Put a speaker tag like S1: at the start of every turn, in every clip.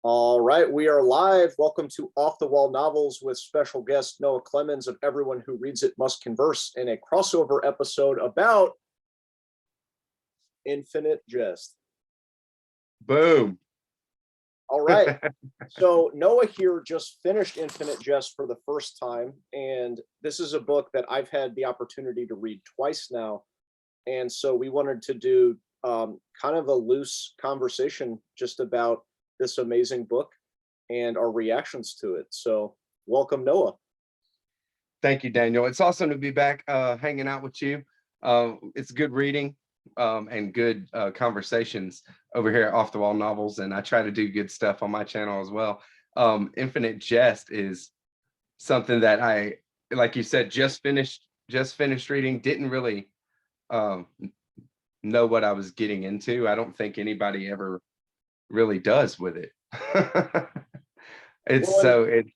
S1: All right, we are live. Welcome to Off the Wall Novels with special guest Noah Clemens of Everyone Who Reads It Must Converse in a crossover episode about Infinite Jest.
S2: Boom.
S1: All right, so Noah here just finished Infinite Jest for the first time, and this is a book that I've had the opportunity to read twice now, and so we wanted to do kind of a loose conversation just about this amazing book and our reactions to it. So welcome, Noah.
S2: Thank you, Daniel. It's awesome to be back hanging out with you. It's good reading and good conversations over here at Off the Wall Novels, and I try to do good stuff on my channel as well. Infinite Jest is something that I, like you said, just finished reading. Didn't really know what I was getting into. I don't think anybody ever really does with it. It's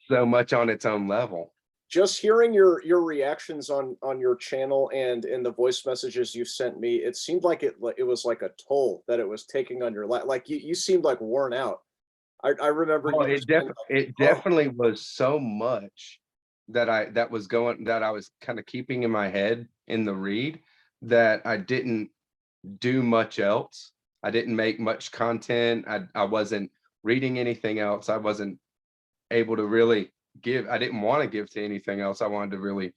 S2: so much on its own level.
S1: Just hearing your reactions on your channel and in the voice messages you sent me, it seemed like it was like a toll that it was taking on your life. Like you seemed like worn out. I remember
S2: Oh,
S1: you
S2: it
S1: like,
S2: definitely was so much that I was kind of keeping in my head in the read that I didn't do much else. I didn't make much content. I wasn't reading anything else. I wasn't able to really give. I didn't want to give to anything else. I wanted to really,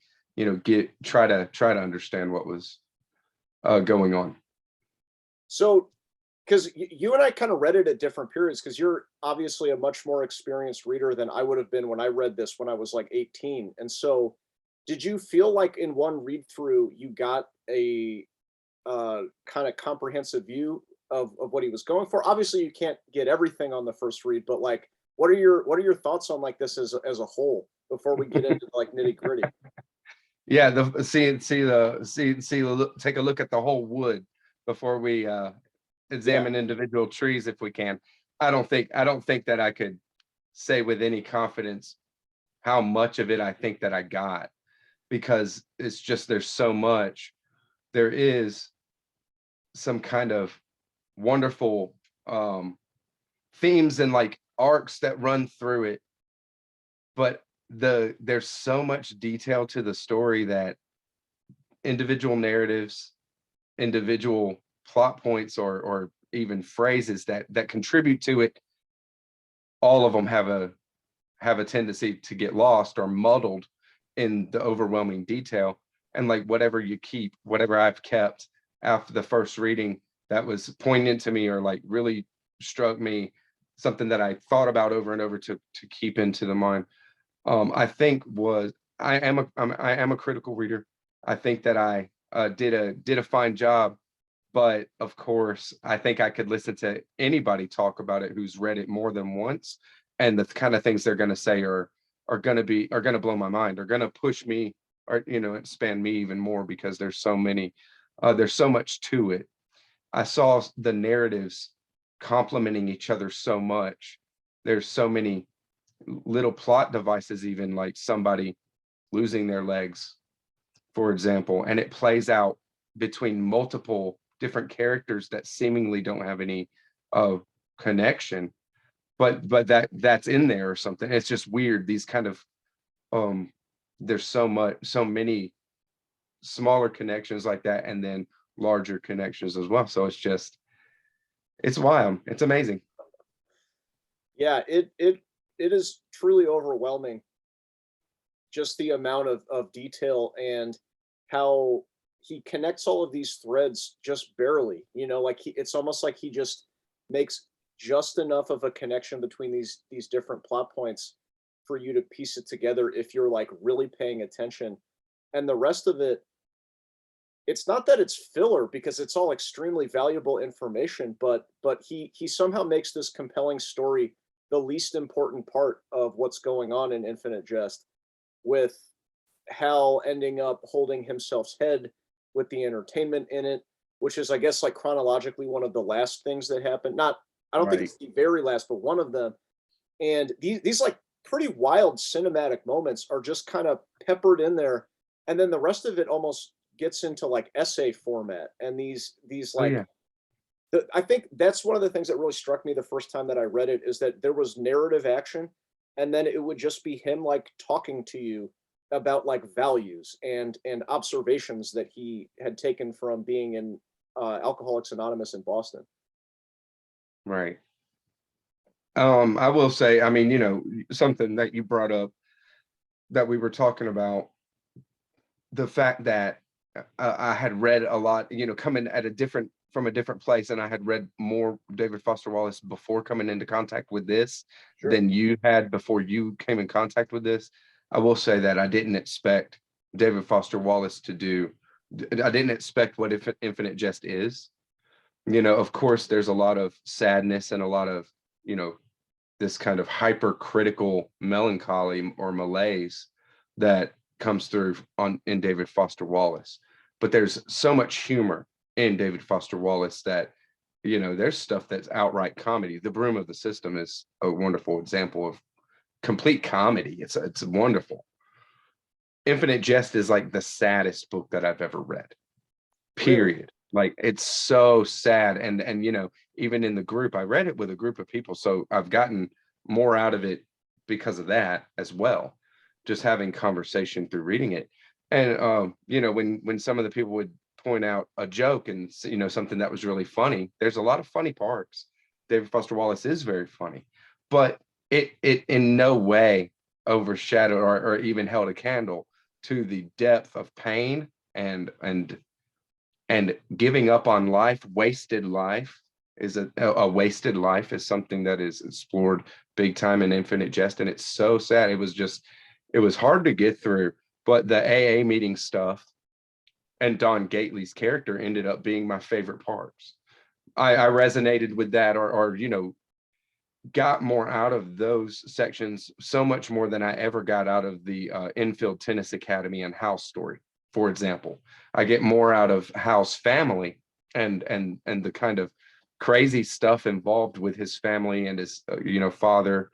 S2: try to understand what was going on.
S1: So, because you and I kind of read it at different periods, because you're obviously a much more experienced reader than I would have been when I read this when I was like 18. And so, did you feel like in one read through you got a kind of comprehensive view of what he was going for? Obviously, you can't get everything on the first read, but like, what are your thoughts on like this as a whole before we get into like nitty gritty?
S2: Yeah, take a look at the whole wood before we examine individual trees if we can. I don't think that I could say with any confidence how much of it I think that I got, because it's just there's so much. There is some kind of wonderful themes and like arcs that run through it, but there's so much detail to the story that individual narratives, individual plot points, or even phrases that contribute to it, all of them have a tendency to get lost or muddled in the overwhelming detail. And like whatever I've kept after the first reading that was poignant to me or like really struck me, something that I thought about over and over to keep into the mind, I think I am a critical reader. I think that I did a fine job, but of course I think I could listen to anybody talk about it who's read it more than once, and the kind of things they're going to say are going to blow my mind, are going to push me, or expand me even more, because there's so much to it. I saw the narratives complementing each other so much. There's so many little plot devices, even like somebody losing their legs, for example, and it plays out between multiple different characters that seemingly don't have any connection, but that's in there or something. It's just weird. These kind of there's so many smaller connections like that, and then larger connections as well. So it's wild. It's amazing.
S1: Yeah, it is truly overwhelming, just the amount of detail and how he connects all of these threads just barely. Like it's almost like he just makes just enough of a connection between these different plot points for you to piece it together if you're like really paying attention. And the rest of it, it's not that it's filler, because it's all extremely valuable information, but he somehow makes this compelling story the least important part of what's going on in Infinite Jest, with Hal ending up holding himself's head with the entertainment in it, which is, I guess, like chronologically one of the last things that happened. I don't think it's the very last, but one of them. And these like pretty wild cinematic moments are just kind of peppered in there, and then the rest of it almost gets into like essay format, and these like I think that's one of the things that really struck me the first time that I read it, is that there was narrative action, and then it would just be him like talking to you about like values and observations that he had taken from being in Alcoholics Anonymous in Boston.
S2: Right. I will say, I mean, something that you brought up that we were talking about, the fact that I had read a lot, coming at from a different place, and I had read more David Foster Wallace before coming into contact with this
S1: Sure.
S2: than you had before you came in contact with this. I will say that I didn't expect David Foster Wallace to do. I didn't expect what Infinite Jest is. Of course, there's a lot of sadness and a lot of, this kind of hypercritical melancholy or malaise that comes through in David Foster Wallace. But there's so much humor in David Foster Wallace that, there's stuff that's outright comedy. The Broom of the System is a wonderful example of complete comedy. It's wonderful. Infinite Jest is like the saddest book that I've ever read.
S1: Really?
S2: Period. Like, it's so sad. And even in the group, I read it with a group of people, so I've gotten more out of it because of that as well, just having conversation through reading it. And when some of the people would point out a joke and something that was really funny, there's a lot of funny parts. David Foster Wallace is very funny, but it in no way overshadowed or even held a candle to the depth of pain and giving up on life. Wasted life is a wasted life is something that is explored big time in Infinite Jest, and it's so sad. It was hard to get through, but the AA meeting stuff and Don Gately's character ended up being my favorite parts. I resonated with that, or got more out of those sections, so much more than I ever got out of the Enfield Tennis Academy and Hal's story, for example. I get more out of Hal's family and the kind of crazy stuff involved with his family and his father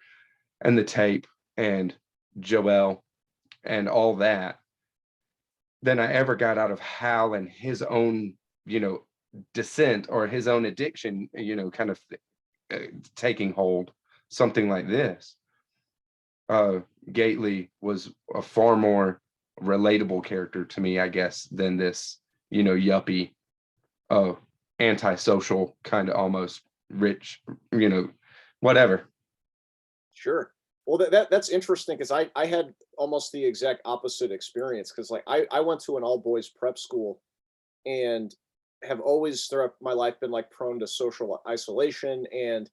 S2: and the tape and Joel and all that than I ever got out of Hal and his own descent or his own addiction, kind of taking hold, something like this. Gately was a far more relatable character to me, I guess, than this, yuppie, antisocial kind of almost rich, whatever.
S1: Sure. Well, that's interesting, because I had almost the exact opposite experience, because like I went to an all boys prep school and have always throughout my life been like prone to social isolation, and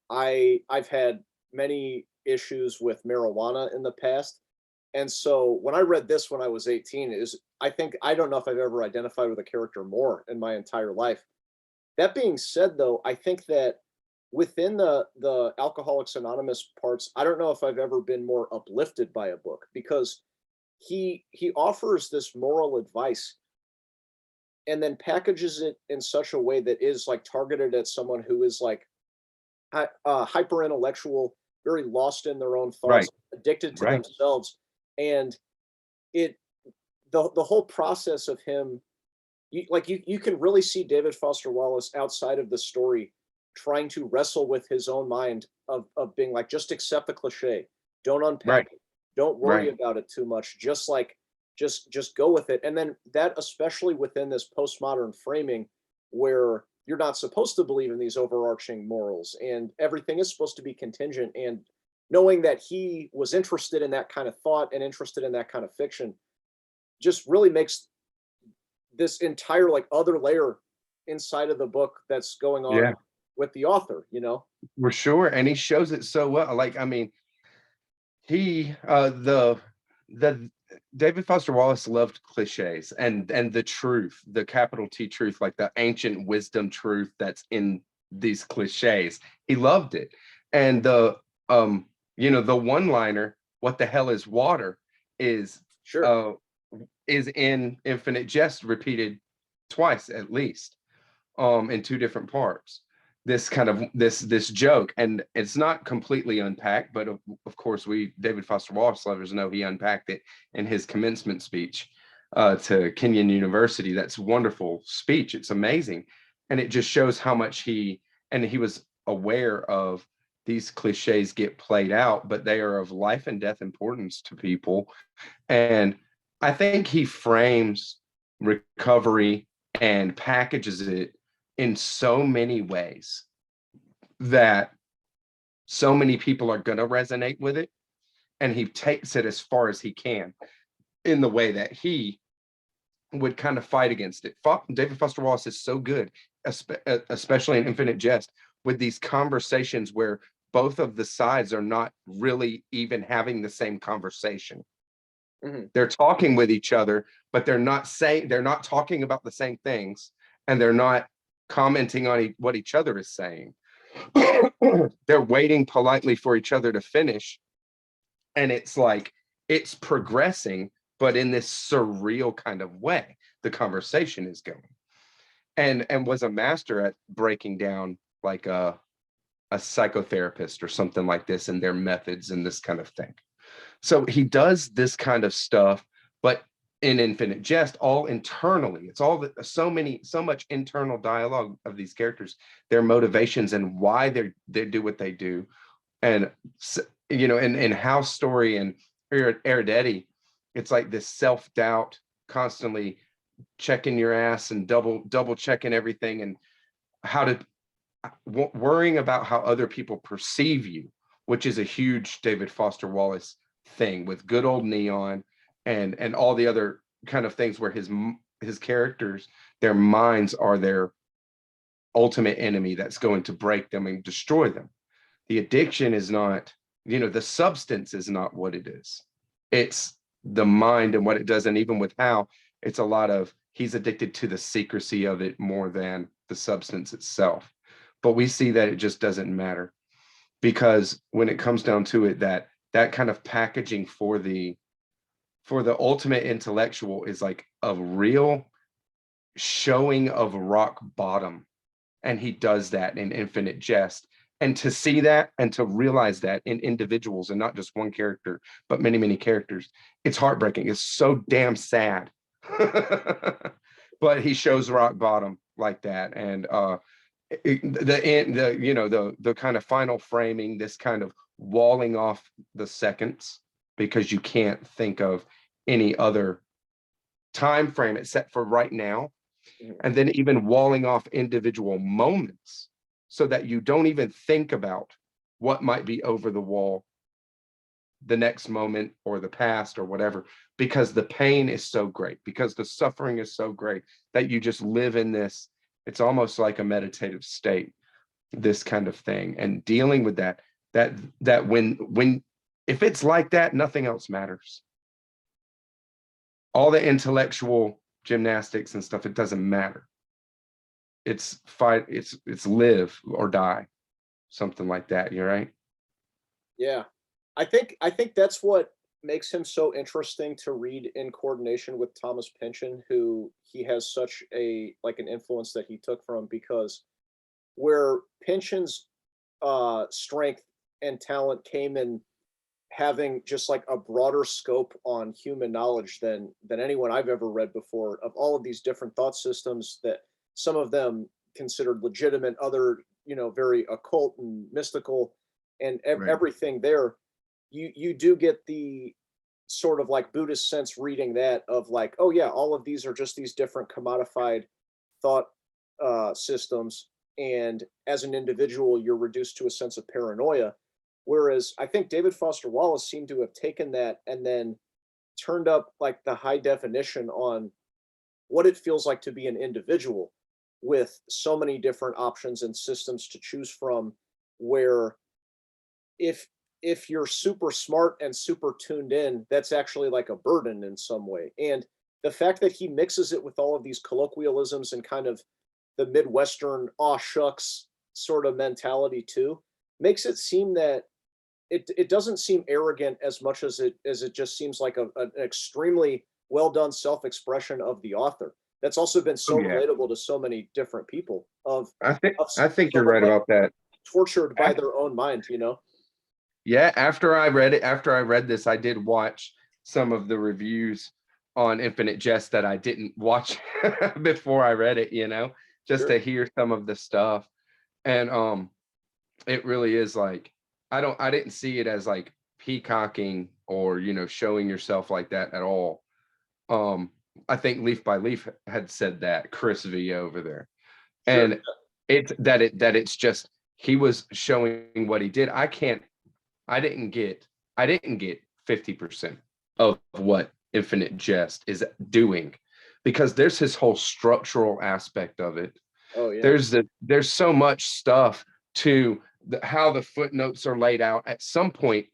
S1: I've had many issues with marijuana in the past. And so when I read this when I was 18, is I don't know if I've ever identified with a character more in my entire life. That being said, though, I think that within the Alcoholics Anonymous parts, I don't know if I've ever been more uplifted by a book, because he offers this moral advice and then packages it in such a way that is like targeted at someone who is like hyper intellectual, very lost in their own thoughts,
S2: Right,
S1: addicted to
S2: right,
S1: themselves, and it the whole process of him, you can really see David Foster Wallace outside of the story trying to wrestle with his own mind of being like, just accept the cliche, don't
S2: right,
S1: unpack it, don't worry
S2: right.
S1: about it too much, just like just go with it. And then that, especially within this postmodern framing where you're not supposed to believe in these overarching morals and everything is supposed to be contingent, and knowing that he was interested in that kind of thought and interested in that kind of fiction just really makes this entire like other layer inside of the book that's going
S2: Yeah,
S1: on with the author.
S2: for sure. And he shows it so well. Like, I mean, he the David Foster Wallace loved cliches and the truth, the capital T truth, like the ancient wisdom truth that's in these cliches. He loved it. And the one liner, what the hell is water, is
S1: Sure.
S2: uh is in Infinite Jest, repeated twice at least, in two different parts. This kind of this joke, and it's not completely unpacked, but of course we David Foster Wallace lovers know he unpacked it in his commencement speech to Kenyon University. That's a wonderful speech. It's amazing. And it just shows how much he was aware of these cliches get played out, but they are of life and death importance to people. And I think he frames recovery and packages it in so many ways that so many people are going to resonate with it. And he takes it as far as he can in the way that he would kind of fight against it. David Foster Wallace is so good, especially in Infinite Jest, with these conversations where both of the sides are not really even having the same conversation.
S1: Mm-hmm.
S2: They're talking with each other, but they're not talking about the same things, and they're not commenting on what each other is saying. They're waiting politely for each other to finish. And it's like, it's progressing, but in this surreal kind of way, the conversation is going. And was a master at breaking down like a psychotherapist or something like this and their methods and this kind of thing. So he does this kind of stuff, but in Infinite Jest, all internally. It's all so much internal dialogue of these characters, their motivations and why they do what they do. And you know, in House Story and Eridetti, it's like this self-doubt, constantly checking your ass and double checking everything, and how to worrying about how other people perceive you, which is a huge David Foster Wallace thing with Good Old Neon and all the other kind of things where his characters, their minds are their ultimate enemy that's going to break them and destroy them. The addiction is not, you know, the substance is not what it is. It's the mind and what it does. And even with Hal, it's a lot of, he's addicted to the secrecy of it more than the substance itself. But we see that it just doesn't matter, because when it comes down to it, that kind of packaging for the ultimate intellectual is like a real showing of rock bottom. And he does that in Infinite Jest. And to see that and to realize that in individuals and not just one character, but many, many characters, it's heartbreaking. It's so damn sad. But he shows rock bottom like that. And the kind of final framing, this kind of walling off the seconds, because you can't think of any other time frame except for right now. And then even walling off individual moments so that you don't even think about what might be over the wall the next moment or the past or whatever, because the pain is so great, because the suffering is so great, that you just live in this, it's almost like a meditative state, this kind of thing. And dealing with that when if it's like that, nothing else matters. All the intellectual gymnastics and stuff, it doesn't matter. It's fight, it's live or die, something like that. You're right.
S1: Yeah. I think that's what makes him so interesting to read in coordination with Thomas Pynchon, who he has such a like an influence that he took from, because where Pynchon's strength and talent came in having just like a broader scope on human knowledge than anyone I've ever read before, of all of these different thought systems, that some of them considered legitimate, other, you know, very occult and mystical, and
S2: Right.
S1: everything there. You do get the sort of like Buddhist sense reading that, of like, oh yeah, all of these are just these different commodified thought systems, and as an individual you're reduced to a sense of paranoia. Whereas I think David Foster Wallace seemed to have taken that and then turned up like the high definition on what it feels like to be an individual, with so many different options and systems to choose from, where if you're super smart and super tuned in, that's actually like a burden in some way. And the fact that he mixes it with all of these colloquialisms and kind of the Midwestern aw shucks sort of mentality too, makes it seem that it doesn't seem arrogant as much as it just seems like an extremely well done self-expression of the author. That's also been
S2: Oh
S1: so
S2: yeah.
S1: relatable to so many different people,
S2: I think
S1: of
S2: I think you're
S1: someone
S2: right
S1: like
S2: about that.
S1: tortured by their own mind, you know?
S2: Yeah, after I read this, I did watch some of the reviews on Infinite Jest that I didn't watch before I read it, you know. just
S1: Sure.
S2: to hear some of the stuff. And it really is like, I didn't see it as like peacocking or, showing yourself like that at all. Um, I think Leaf by Leaf had said that, Chris V over there.
S1: Sure.
S2: And it's just he was showing what he did. I didn't get 50% of what Infinite Jest is doing, because there's his whole structural aspect of it.
S1: Oh yeah.
S2: There's so much stuff to how the footnotes are laid out. At some point,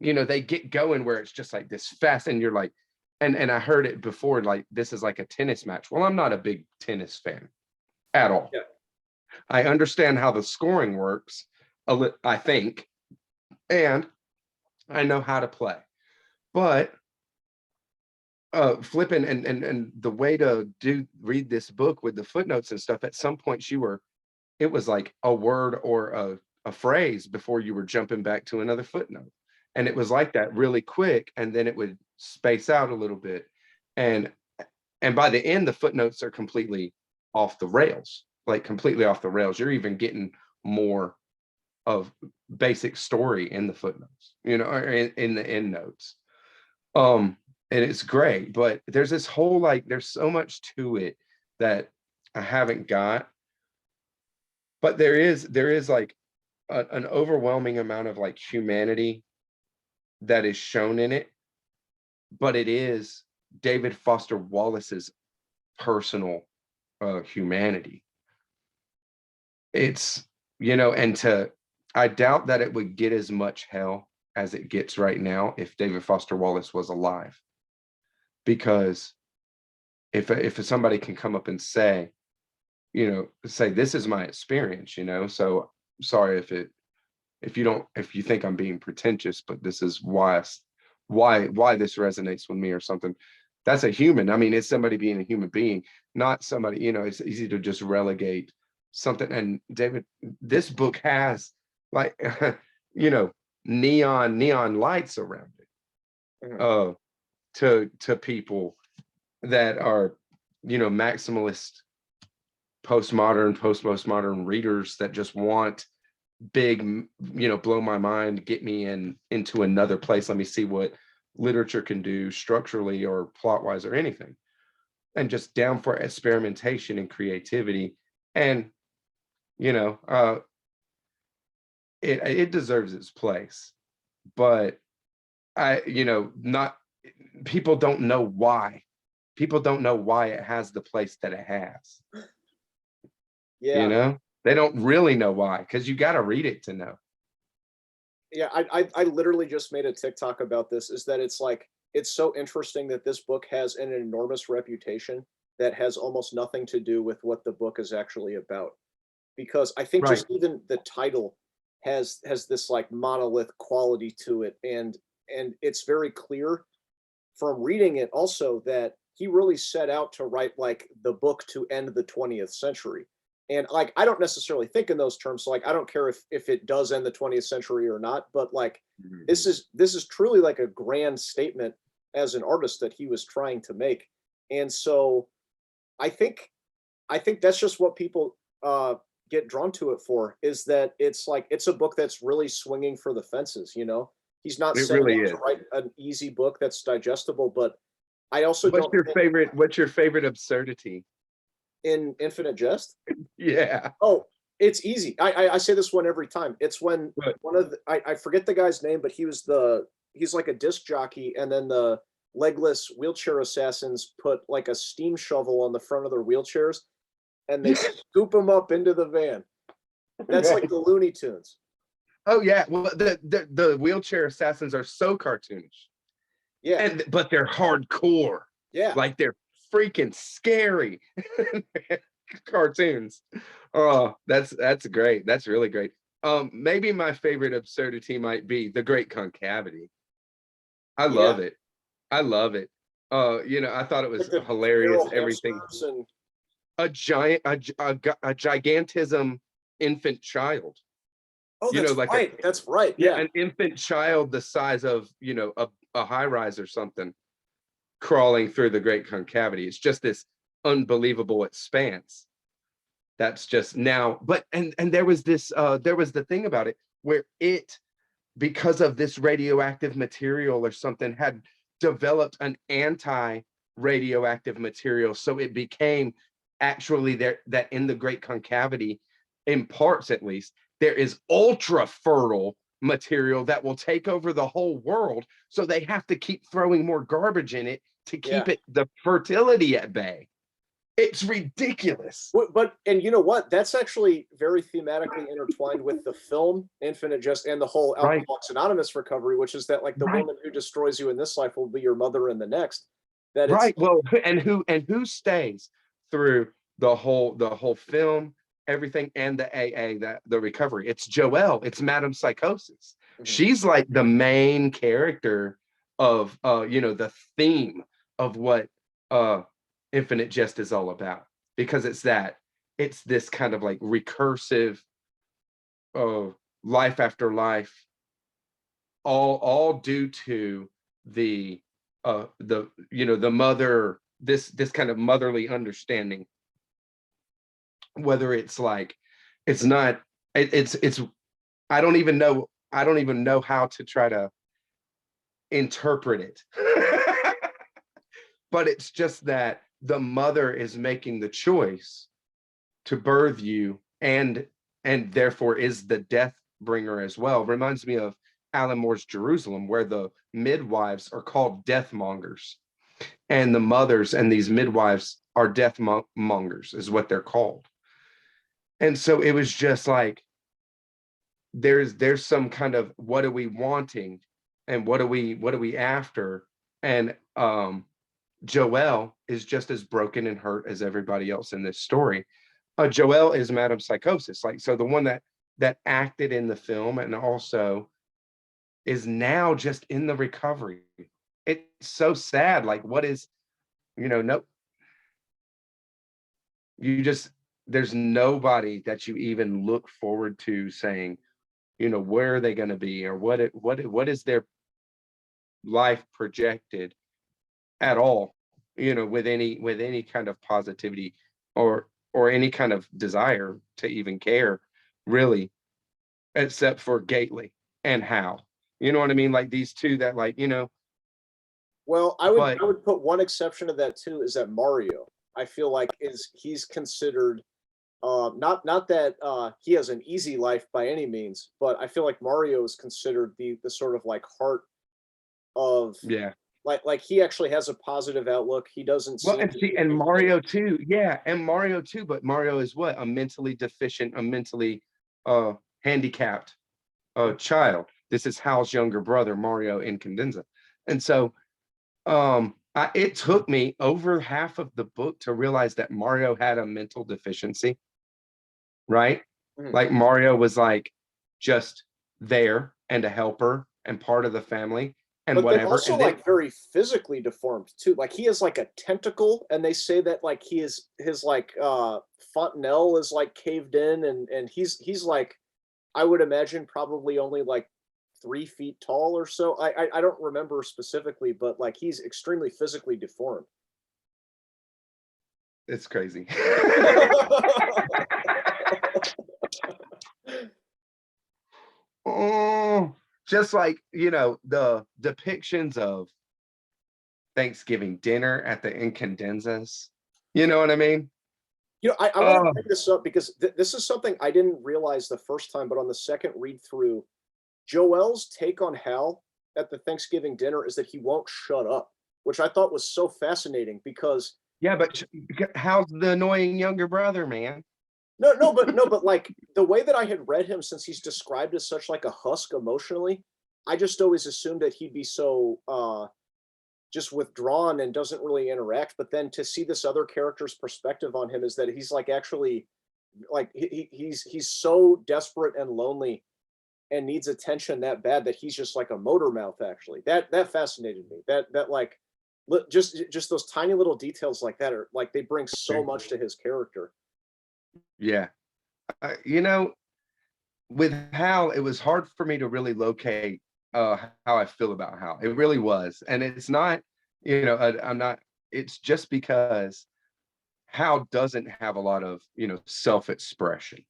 S2: they get going where it's just like this fast, and you're like, and I heard it before, like this is like a tennis match. Well, I'm not a big tennis fan at all.
S1: Yeah.
S2: I understand how the scoring works, I think, and I know how to play. But flipping and the way to read this book with the footnotes and stuff, at some point it was like a word or a phrase before you were jumping back to another footnote. And it was like that really quick, and then it would space out a little bit. And by the end, the footnotes are completely off the rails, like completely off the rails. You're even getting more of basic story in the footnotes, or in the end notes. And it's great, but there's this whole, like, there's so much to it that I haven't got. But there is like an overwhelming amount of like humanity that is shown in it, but it is David Foster Wallace's personal humanity. It's, and I doubt that it would get as much hell as it gets right now if David Foster Wallace was alive. Because if somebody can come up and say, say this is my experience, so sorry if you think I'm being pretentious, but this is why this resonates with me or something. That's a human. I mean, it's somebody being a human being, not somebody, it's easy to just relegate something. And David, this book has like, neon lights around it,
S1: Mhm.
S2: to people that are, maximalist, postmodern readers that just want big, blow my mind, get me into another place. Let me see what literature can do structurally or plot wise or anything, and just down for experimentation and creativity. And it deserves its place, but not people don't know why. People don't know why it has the place that it has.
S1: Yeah.
S2: They don't really know why, because you got to read it to know.
S1: Yeah, I literally just made a TikTok about this. Is that it's like it's so interesting that this book has an enormous reputation that has almost nothing to do with what the book is actually about. Because I think
S2: Right.
S1: just even the title has this like monolith quality to it, and it's very clear from reading it also that he really set out to write like the book to end the 20th century. And like I don't necessarily think in those terms. So, like I don't care if it does end the 20th century or not, but like
S2: Mhm.
S1: this is truly like a grand statement as an artist that he was trying to make. And so I think I think that's just what people get drawn to it for, is that it's like it's a book that's really swinging for the fences. He's not
S2: It
S1: setting
S2: really
S1: out to
S2: is.
S1: write an easy book that's digestible, but I also
S2: What's
S1: don't
S2: your
S1: think
S2: favorite? What's your favorite absurdity?
S1: in Infinite Jest.
S2: Yeah.
S1: Oh, it's easy. I say this one every time. It's when
S2: But
S1: one of I forget the guy's name, but he's like a disc jockey, and then the legless wheelchair assassins put like a steam shovel on the front of their wheelchairs, and they scoop them up into the van. That's like
S2: right.
S1: the Looney Tunes.
S2: Oh yeah. Well, the wheelchair assassins are so cartoonish,
S1: Yeah,
S2: but they're hardcore.
S1: yeah,
S2: Like they're freaking scary cartoons. Oh, that's great. That's really great. Maybe my favorite absurdity might be the Great Concavity. I
S1: yeah.
S2: love it. I love it. I thought it
S1: Like
S2: was
S1: the
S2: hilarious.
S1: feral
S2: Everything.
S1: hamsters and
S2: A gigantism infant child.
S1: oh, that's
S2: Like
S1: right. That's right.
S2: yeah,
S1: Yeah,
S2: an infant child the size of a high rise or something, crawling through the Great Concavity. It's just this unbelievable expanse. That's just now, but and there was this there was the thing about it where it, because of this radioactive material or something, had developed an anti-radioactive material. So it became actually there that in the Great Concavity, in parts at least, there is ultra fertile material that will take over the whole world. So they have to keep throwing more garbage in it to
S1: Yeah.
S2: keep it the fertility at bay. It's ridiculous.
S1: But and you know what? That's actually very thematically intertwined with the film Infinite Jest and the whole
S2: Right,
S1: Alcoholics Anonymous recovery, which is that like the
S2: right.
S1: woman who destroys you in this life will be your mother in the next. That it's
S2: Right. Well, and who stays through the whole film, everything, and the AA, that the recovery? It's Joelle. It's Madam Psychosis.
S1: Mhm.
S2: She's like the main character of the theme of what Infinite Jest is all about, because it's this kind of like recursive uh life after life, all due to the mother, this kind of motherly understanding, whether it's like it's not it's I don't even know how to try to interpret it. But it's just that the mother is making the choice to birth you, and therefore is the death bringer as well. Reminds me of Alan Moore's Jerusalem, where the midwives are called death mongers, and the mothers and these midwives are death mongers, is what they're called. And so it was just like there's some kind of, what are we wanting, and what are we after? And Joelle is just as broken and hurt as everybody else in this story. Joelle is Madam Psychosis, like, so the one that acted in the film and also is now just in the recovery. It's so sad. Like, what is, no, you just, there's nobody that you even look forward to saying, where are they going to be, or what is their life projected at all, with any kind of positivity, or any kind of desire to even care, really, except for Gately and Hal. You know what I mean? Like these two that, like,
S1: well,
S2: but
S1: I would put one exception to that too is that Mario. I feel like he's considered not that he has an easy life by any means, but I feel like Mario is considered the sort of like heart of
S2: yeah.
S1: like he actually has a positive outlook. He doesn't
S2: Well,
S1: seem
S2: and
S1: to
S2: see,
S1: be
S2: and
S1: anything.
S2: Mario too, yeah, and Mario too, but Mario is what? A mentally deficient, a mentally handicapped child. This is Hal's younger brother, Mario Incandenza. And so it took me over half of the book to realize that Mario had a mental deficiency, right?
S1: Mhm.
S2: Like Mario was like just there and a helper and part of the family and
S1: But then
S2: whatever.
S1: also
S2: And then,
S1: like very physically deformed too. Like he has like a tentacle, and they say that like he is his like fontanelle is like caved in, and he's like I would imagine probably only like 3 feet tall or so. I don't remember specifically, but like he's extremely physically deformed.
S2: it's crazy. Oh, just like, the depictions of Thanksgiving dinner at the Incandenzas. You know what I mean?
S1: I want to
S2: Oh,
S1: bring this up because this is something I didn't realize the first time, but on the second read through, Joel's take on Hal at the Thanksgiving dinner is that he won't shut up, which I thought was so fascinating because
S2: yeah, but how's the annoying younger brother, man?
S1: no, but like the way that I had read him, since he's described as such like a husk emotionally, I just always assumed that he'd be so just withdrawn and doesn't really interact. But then to see this other character's perspective on him is that he's like actually like he's so desperate and lonely and needs attention that bad that he's just like a motor mouth. Actually, that fascinated me. That like just those tiny little details like that are like they bring so much to his character.
S2: Yeah. Uh, you know, with Hal, it was hard for me to really locate how I feel about Hal. It really was. And it's not, I'm not, it's just because Hal doesn't have a lot of, self-expression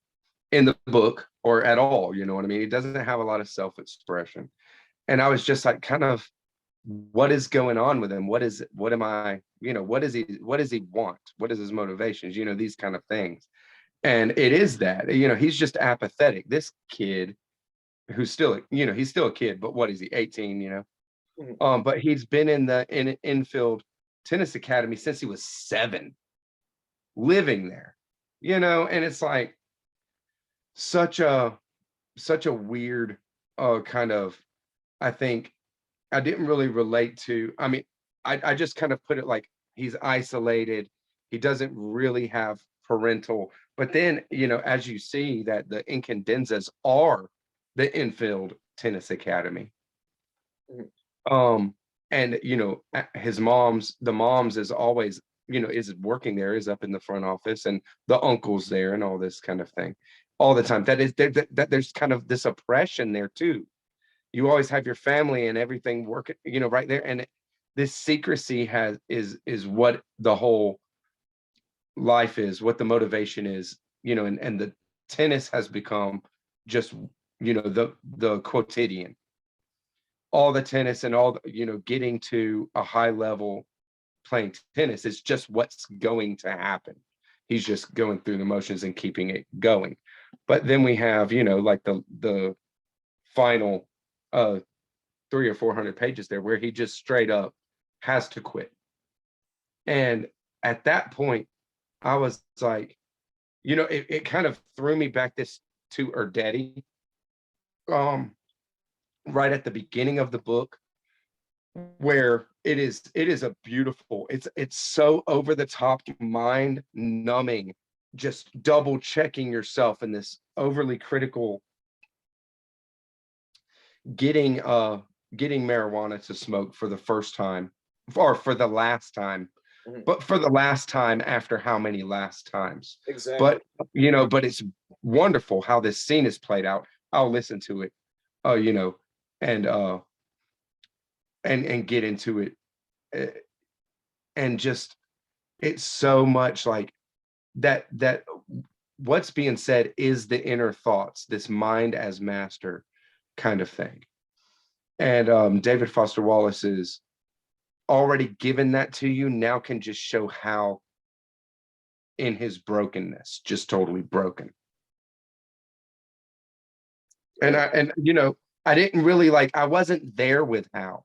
S2: in the book or at all. You know what I mean? He doesn't have a lot of self-expression. And I was just like, kind of, what is going on with him? What am I, what does he want? What is his motivations? These kind of things. And it is that, he's just apathetic. This kid who's still, he's still a kid, but what is he, 18,
S1: Mhm.
S2: But he's been in the infield tennis academy since he was 7, living there, and it's like such a weird kind of, I think I didn't really relate to. I mean, I just kind of put it like he's isolated. He doesn't really have parental. But then, as you see that the Incandenzas are the infield tennis academy.
S1: Mhm.
S2: And the moms is always, is working there, is up in the front office, and the uncle's there and all this kind of thing all the time. That there's kind of this oppression there too. You always have your family and everything working, right there. And this secrecy is what the whole life is, what the motivation is, and the tennis has become just, the quotidian, all the tennis and all getting to a high level playing tennis is just what's going to happen. He's just going through the motions and keeping it going. But then we have, like the final 300 or 400 pages there where he just straight up has to quit. And at that point, I was like, it kind of threw me back this to Erdeti, right at the beginning of the book, where it is a beautiful, it's so over the top, mind numbing, just double checking yourself in this overly critical, getting marijuana to smoke for the first time, or for the last time,
S1: Mhm.
S2: but for the last time after how many last times.
S1: Exactly.
S2: But but it's wonderful how this scene is played out. I'll listen to it, uh you know and get into it, uh, and just, it's so much like that what's being said is the inner thoughts, this mind as master kind of thing. And David Foster Wallace is already given that to you, now can just show how in his brokenness, just totally broken. And
S1: Yeah.
S2: I didn't really, like, I wasn't there with Hal,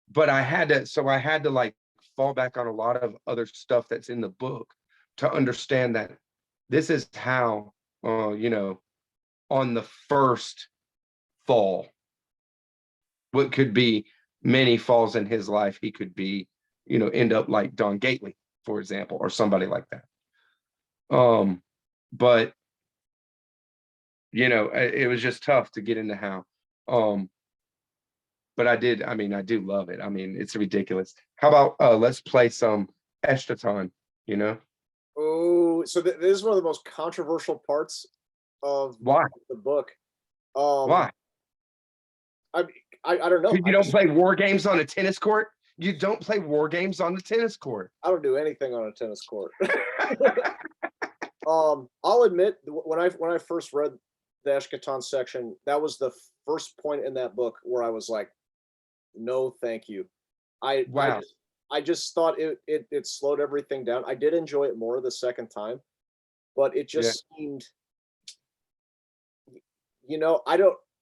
S2: but I had to like fall back on a lot of other stuff that's in the book to understand that this is how, on the first fall, what could be many falls in his life, he could be, end up like Don Gately, for example, or somebody like that. But it was just tough to get into how. Um, but I do love it. I mean, it's ridiculous. How about let's play some Eshtaton, you know?
S1: Oh, so this is one of the most controversial parts of
S2: Why?
S1: the book. Um,
S2: Why?
S1: I I don't know.
S2: Because you don't play war games on a tennis court? You don't play war games on the tennis court.
S1: I don't do anything on a tennis court. I'll admit when I first read the Eshkatan section, that was the first point in that book where I was like, no, thank you. I I
S2: Wow.
S1: just I just thought it slowed everything down. I did enjoy it more the second time, but it
S2: Yeah.
S1: just seemed,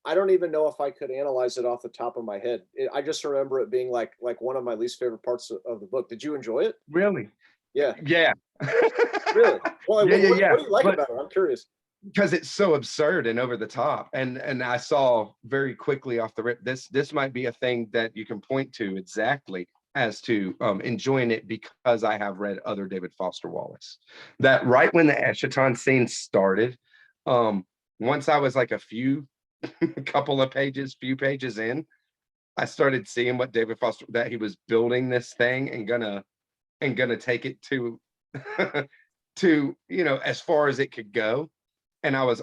S1: I don't even know if I could analyze it off the top of my head. I just remember it being like one of my least favorite parts of the book. Did you enjoy it?
S2: Really?
S1: Yeah,
S2: Yeah.
S1: really. Well,
S2: Yeah, yeah,
S1: what
S2: yeah.
S1: do you like
S2: But
S1: about it? I'm curious.
S2: because it's so absurd and over the top, and I saw very quickly off the rip, this might be a thing that you can point to exactly as to enjoying it, because I have read other David Foster Wallace, that right when the Eschaton scene started, um once I was like a few few pages in, I started seeing what David Foster, that he was building this thing and gonna take it to to as far as it could go. And I was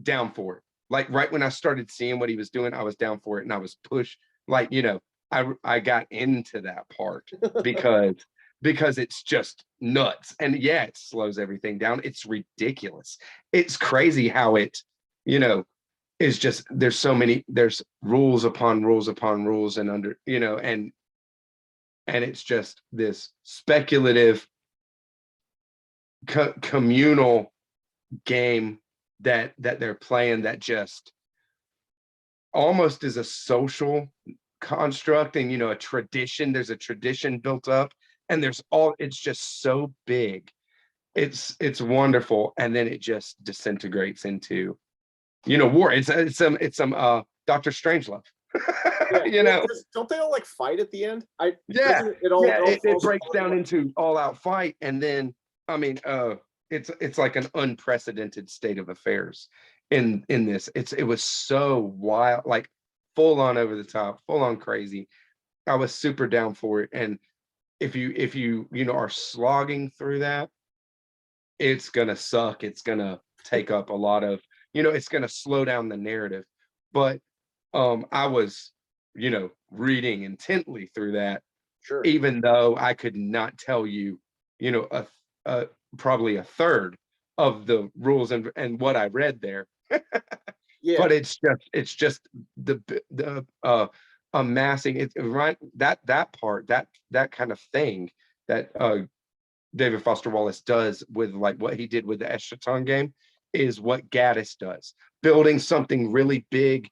S2: down for it. Like right when I started seeing what he was doing, I was down for it, and I was pushed. Like, I got into that part because because it's just nuts. And yeah, it slows everything down. It's ridiculous. It's crazy how it, you know, is just there's rules upon rules upon rules and under, and it's just this speculative communal game that they're playing that just almost is a social construct, and a tradition. There's a tradition built up, and it's just so big. It's wonderful, and then it just disintegrates into war. It's some Dr. Strangelove.
S1: Yeah,
S2: you
S1: well,
S2: know
S1: 'cause don't they all like fight at the end?
S2: yeah,
S1: Doesn't it all
S2: yeah, it
S1: falls
S2: breaks
S1: apart
S2: down
S1: like,
S2: into all out fight, and then I mean it's like an unprecedented state of affairs in this. It was so wild, like full on over the top, full on crazy. I was super down for it. And if you are slogging through that, it's gonna suck. It's gonna take up a lot of, it's gonna slow down the narrative. But I was, reading intently through that,
S1: sure.
S2: even though I could not tell you, a probably a third of the rules and what I read there.
S1: Yeah,
S2: But it's just the amassing it, right, that part, that kind of thing that David Foster Wallace does with like what he did with the Eschaton game is what Gaddis does, building something really big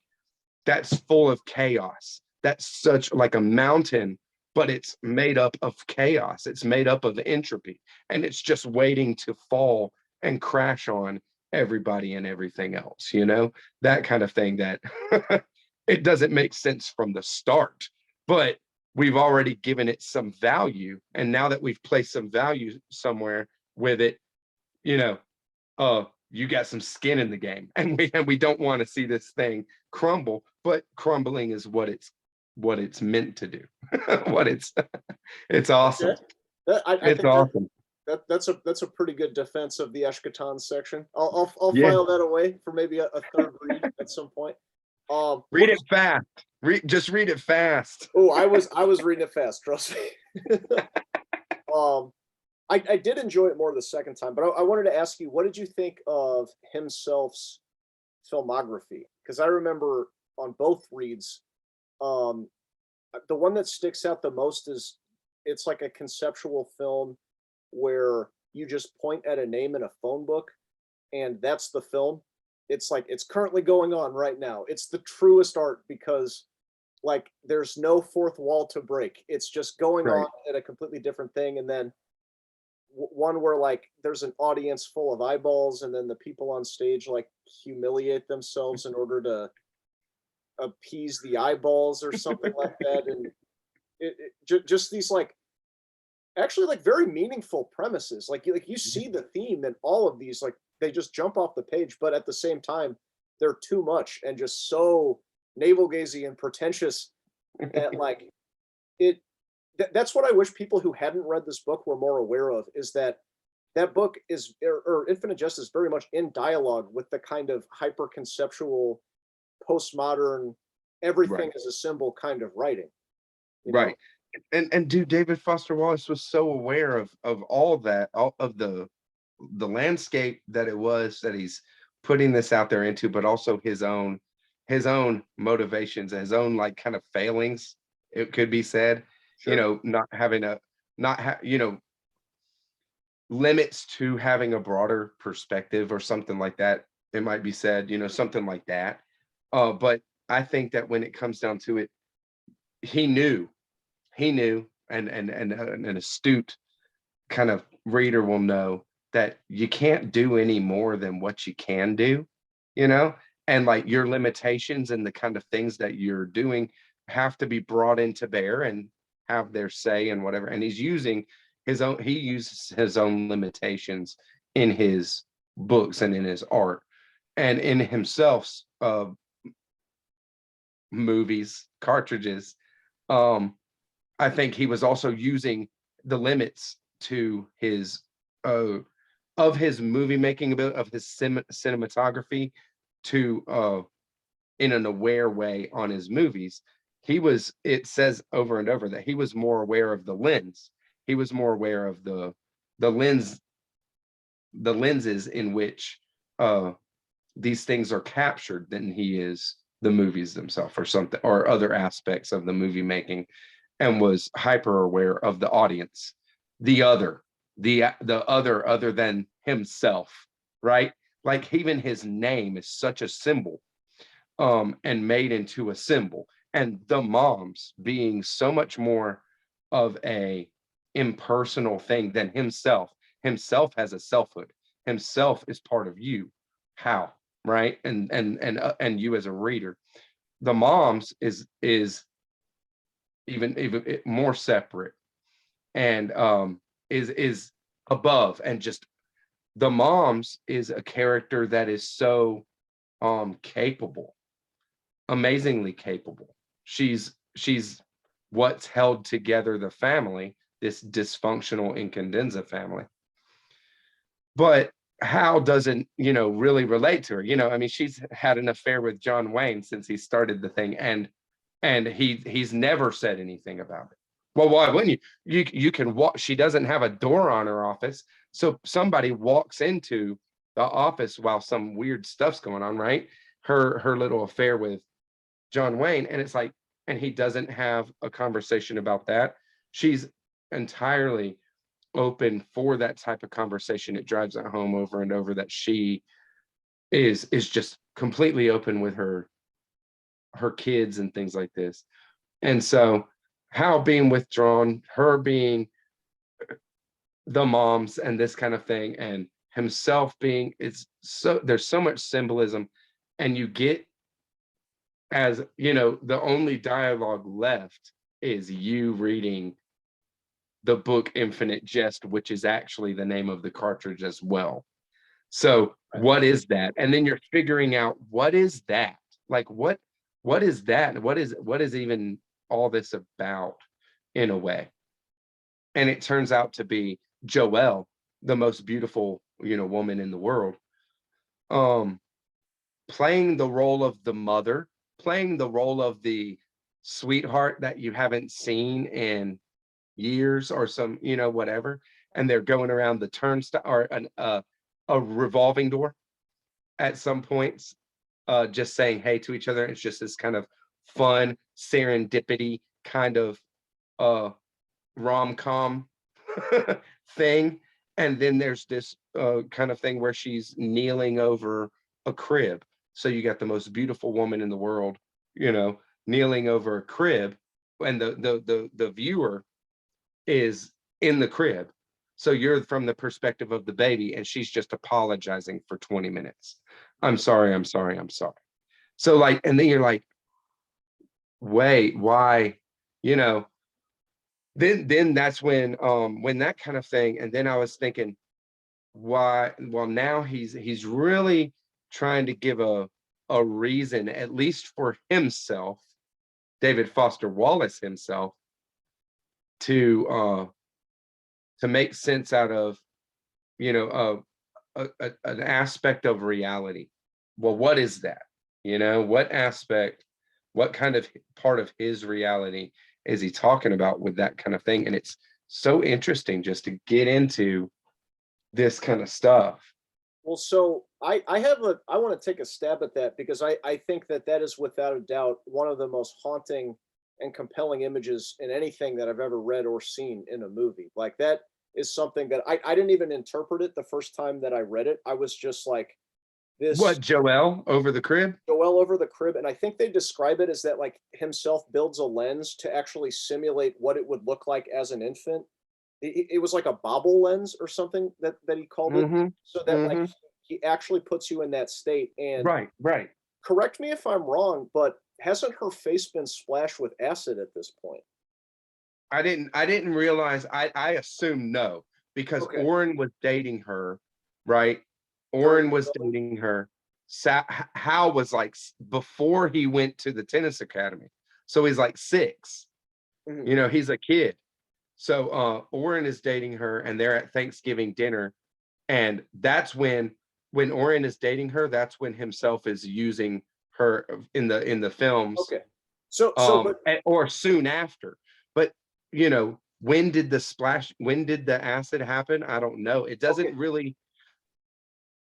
S2: that's full of chaos. That's such like a mountain, but it's made up of chaos. It's made up of entropy, and it's just waiting to fall and crash on everybody and everything else, that kind of thing that it doesn't make sense from the start, but we've already given it some value. And now that we've placed some value somewhere with it, you know, you got some skin in the game, and we don't want to see this thing crumble, but crumbling is what it's meant to do. what it's awesome.
S1: okay. I
S2: It's
S1: think
S2: awesome.
S1: that's a pretty good defense of the Eshkatan section. I'll
S2: Yeah,
S1: file that away for maybe a third read at some point.
S2: read
S1: What
S2: it fast. Just read it fast.
S1: Oh, I was reading it fast, trust me. um I did enjoy it more the second time, but I wanted to ask you, what did you think of himself's filmography? Because I remember on both reads, um, the one that sticks out the most is it's like a conceptual film where you just point at a name in a phone book, and that's the film. It's like it's currently going on right now. It's the truest art because like there's no fourth wall to break. It's just going on
S2: Right,
S1: at a completely different thing, and then one where like there's an audience full of eyeballs and then the people on stage like humiliate themselves in order to appease the eyeballs or something like that, and just these like actually like very meaningful premises, like you see the theme in all of these, like they just jump off the page, but at the same time they're too much and just so navel gazing and pretentious, and like it that's what I wish people who hadn't read this book were more aware of, is that that book is or Infinite Jest is very much in dialogue with the kind of hyper conceptual postmodern everything
S2: right,
S1: is a symbol kind of writing, you know?
S2: right. And dude, David Foster Wallace was so aware of all that, all of the landscape that it was that he's putting this out there into, but also his own motivations, his own like kind of failings, it could be said,
S1: Sure.
S2: not having a not ha- limits to having a broader perspective or something like that. It might be said, something like that. But I think that when it comes down to it, he knew, and an astute kind of reader will know that you can't do any more than what you can do, you know, and like your limitations and the kind of things that you're doing have to be brought into bear and have their say and whatever. And he uses his own limitations in his books and in his art and in himself's movies, cartridges. Um, I think he was also using the limits to his uh of his movie making ability, of his cinematography, to in an aware way on his movies. It says over and over that he was more aware of the lens. He was more aware of the lens, the lenses in which these things are captured than he is the movies themselves or something, or other aspects of the movie making, and was hyper aware of the audience, the other, the other than himself, right? Like even his name is such a symbol, and made into a symbol. And the moms being so much more of a impersonal thing than himself. Himself has a selfhood. Himself is part of you. How? Right? And you as a reader. The moms is even more separate, and is above, and just the moms is a character that is so capable, amazingly capable. She's what's held together the family, this dysfunctional Incandenza family. But Hal doesn't, really relate to her. I mean, she's had an affair with John Wayne since he started the thing, and he's never said anything about it. Well, why wouldn't you? You can walk. She doesn't have a door on her office, so somebody walks into the office while some weird stuff's going on, right? Her little affair with John Wayne, and it's like, and he doesn't have a conversation about that. She's entirely open for that type of conversation. It drives it home over and over that she is just completely open with her kids and things like this. And so Hal being withdrawn, her being the moms and this kind of thing, and himself being, it's so, there's so much symbolism, and you get, as the only dialogue left is you reading the book Infinite Jest, which is actually the name of the cartridge as well. So what is that? And then you're figuring out, what is that? Like what is that? What is even all this about, in a way? And it turns out to be Joelle, the most beautiful, woman in the world, playing the role of the mother, playing the role of the sweetheart that you haven't seen in years, or some, whatever. And they're going around the turnstile, or a revolving door at some points, just saying hey to each other. It's just this kind of fun serendipity kind of rom-com thing. And then there's this kind of thing where she's kneeling over a crib. So you got the most beautiful woman in the world, kneeling over a crib, and the viewer is in the crib. So you're from the perspective of the baby, and she's just apologizing for 20 minutes. I'm sorry, I'm sorry, I'm sorry. So like, and then you're like, wait, why? Then that's when that kind of thing. And then I was thinking, why? Well, now he's really trying to give a reason, at least for himself, David Foster Wallace himself, to make sense out of, an aspect of reality. Well, what is that? What aspect, what kind of part of his reality is he talking about with that kind of thing? And it's so interesting just to get into this kind of stuff.
S1: Well, so I want to take a stab at that, because I think that is without a doubt one of the most haunting and compelling images in anything that I've ever read or seen in a movie. Like, that is something that I didn't even interpret it the first time that I read it. I was just like, this
S2: What, Joelle over the crib?
S1: Joel over the crib. And I think they describe it as that, like, himself builds a lens to actually simulate what it would look like as an infant. It was like a bobble lens or something that he called it,
S2: Mm-hmm.
S1: so that like
S2: Mm-hmm.
S1: he actually puts you in that state. And
S2: Right.
S1: correct me if I'm wrong, but hasn't her face been splashed with acid at this point?
S2: I didn't realize. I assumed no, because
S1: Okay.
S2: Oren was dating her, right?
S1: During
S2: Oren
S1: the
S2: was
S1: filming?
S2: dating her. Hal was like before he went to the tennis academy. So he's like 6.
S1: Mhm.
S2: He's a kid. So Oren is dating her, and they're at Thanksgiving dinner. And that's when Oren is dating her, that's when himself is using her in the films,
S1: Okay. So but
S2: or soon after. But when did the splash, when did the acid happen? I don't know. It
S1: Okay.
S2: doesn't really.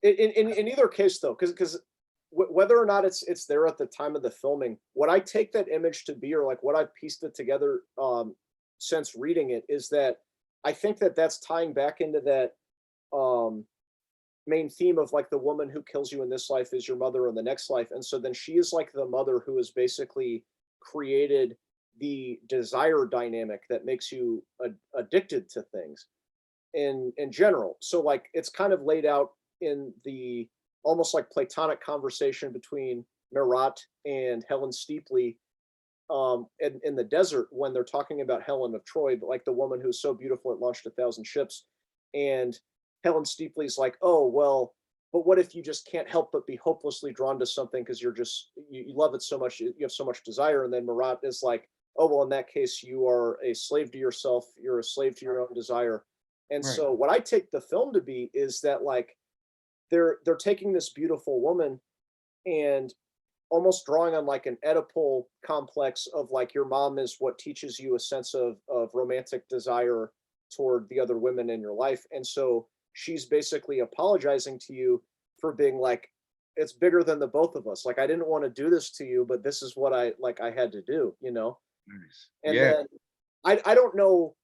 S1: In either case though, because whether or not it's there at the time of the filming, what I take that image to be, or like what I've pieced it together since reading it, is that I think that that's tying back into that um main theme of like the woman who kills you in this life is your mother in the next life. And so then she is like the mother who has basically created the desire dynamic that makes you addicted to things in general. So like it's kind of laid out in the almost like platonic conversation between Marat and Helen Steepley in the desert when they're talking about Helen of Troy, but like the woman who's so beautiful it launched 1,000 ships. And Helen Steepley's like, oh well, but what if you just can't help but be hopelessly drawn to something because you love it so much, you have so much desire. And then Marat is like, oh well, in that case, you are a slave to yourself, you're a slave to your own desire. And
S2: Right.
S1: so what I take the film to be is that like they're taking this beautiful woman and almost drawing on like an Oedipal complex of like your mom is what teaches you a sense of romantic desire toward the other women in your life. And so she's basically apologizing to you for being like, it's bigger than the both of us. Like I didn't want to do this to you, but this is what I had to do, you know?
S2: Nice.
S1: And
S2: Yeah.
S1: then I don't know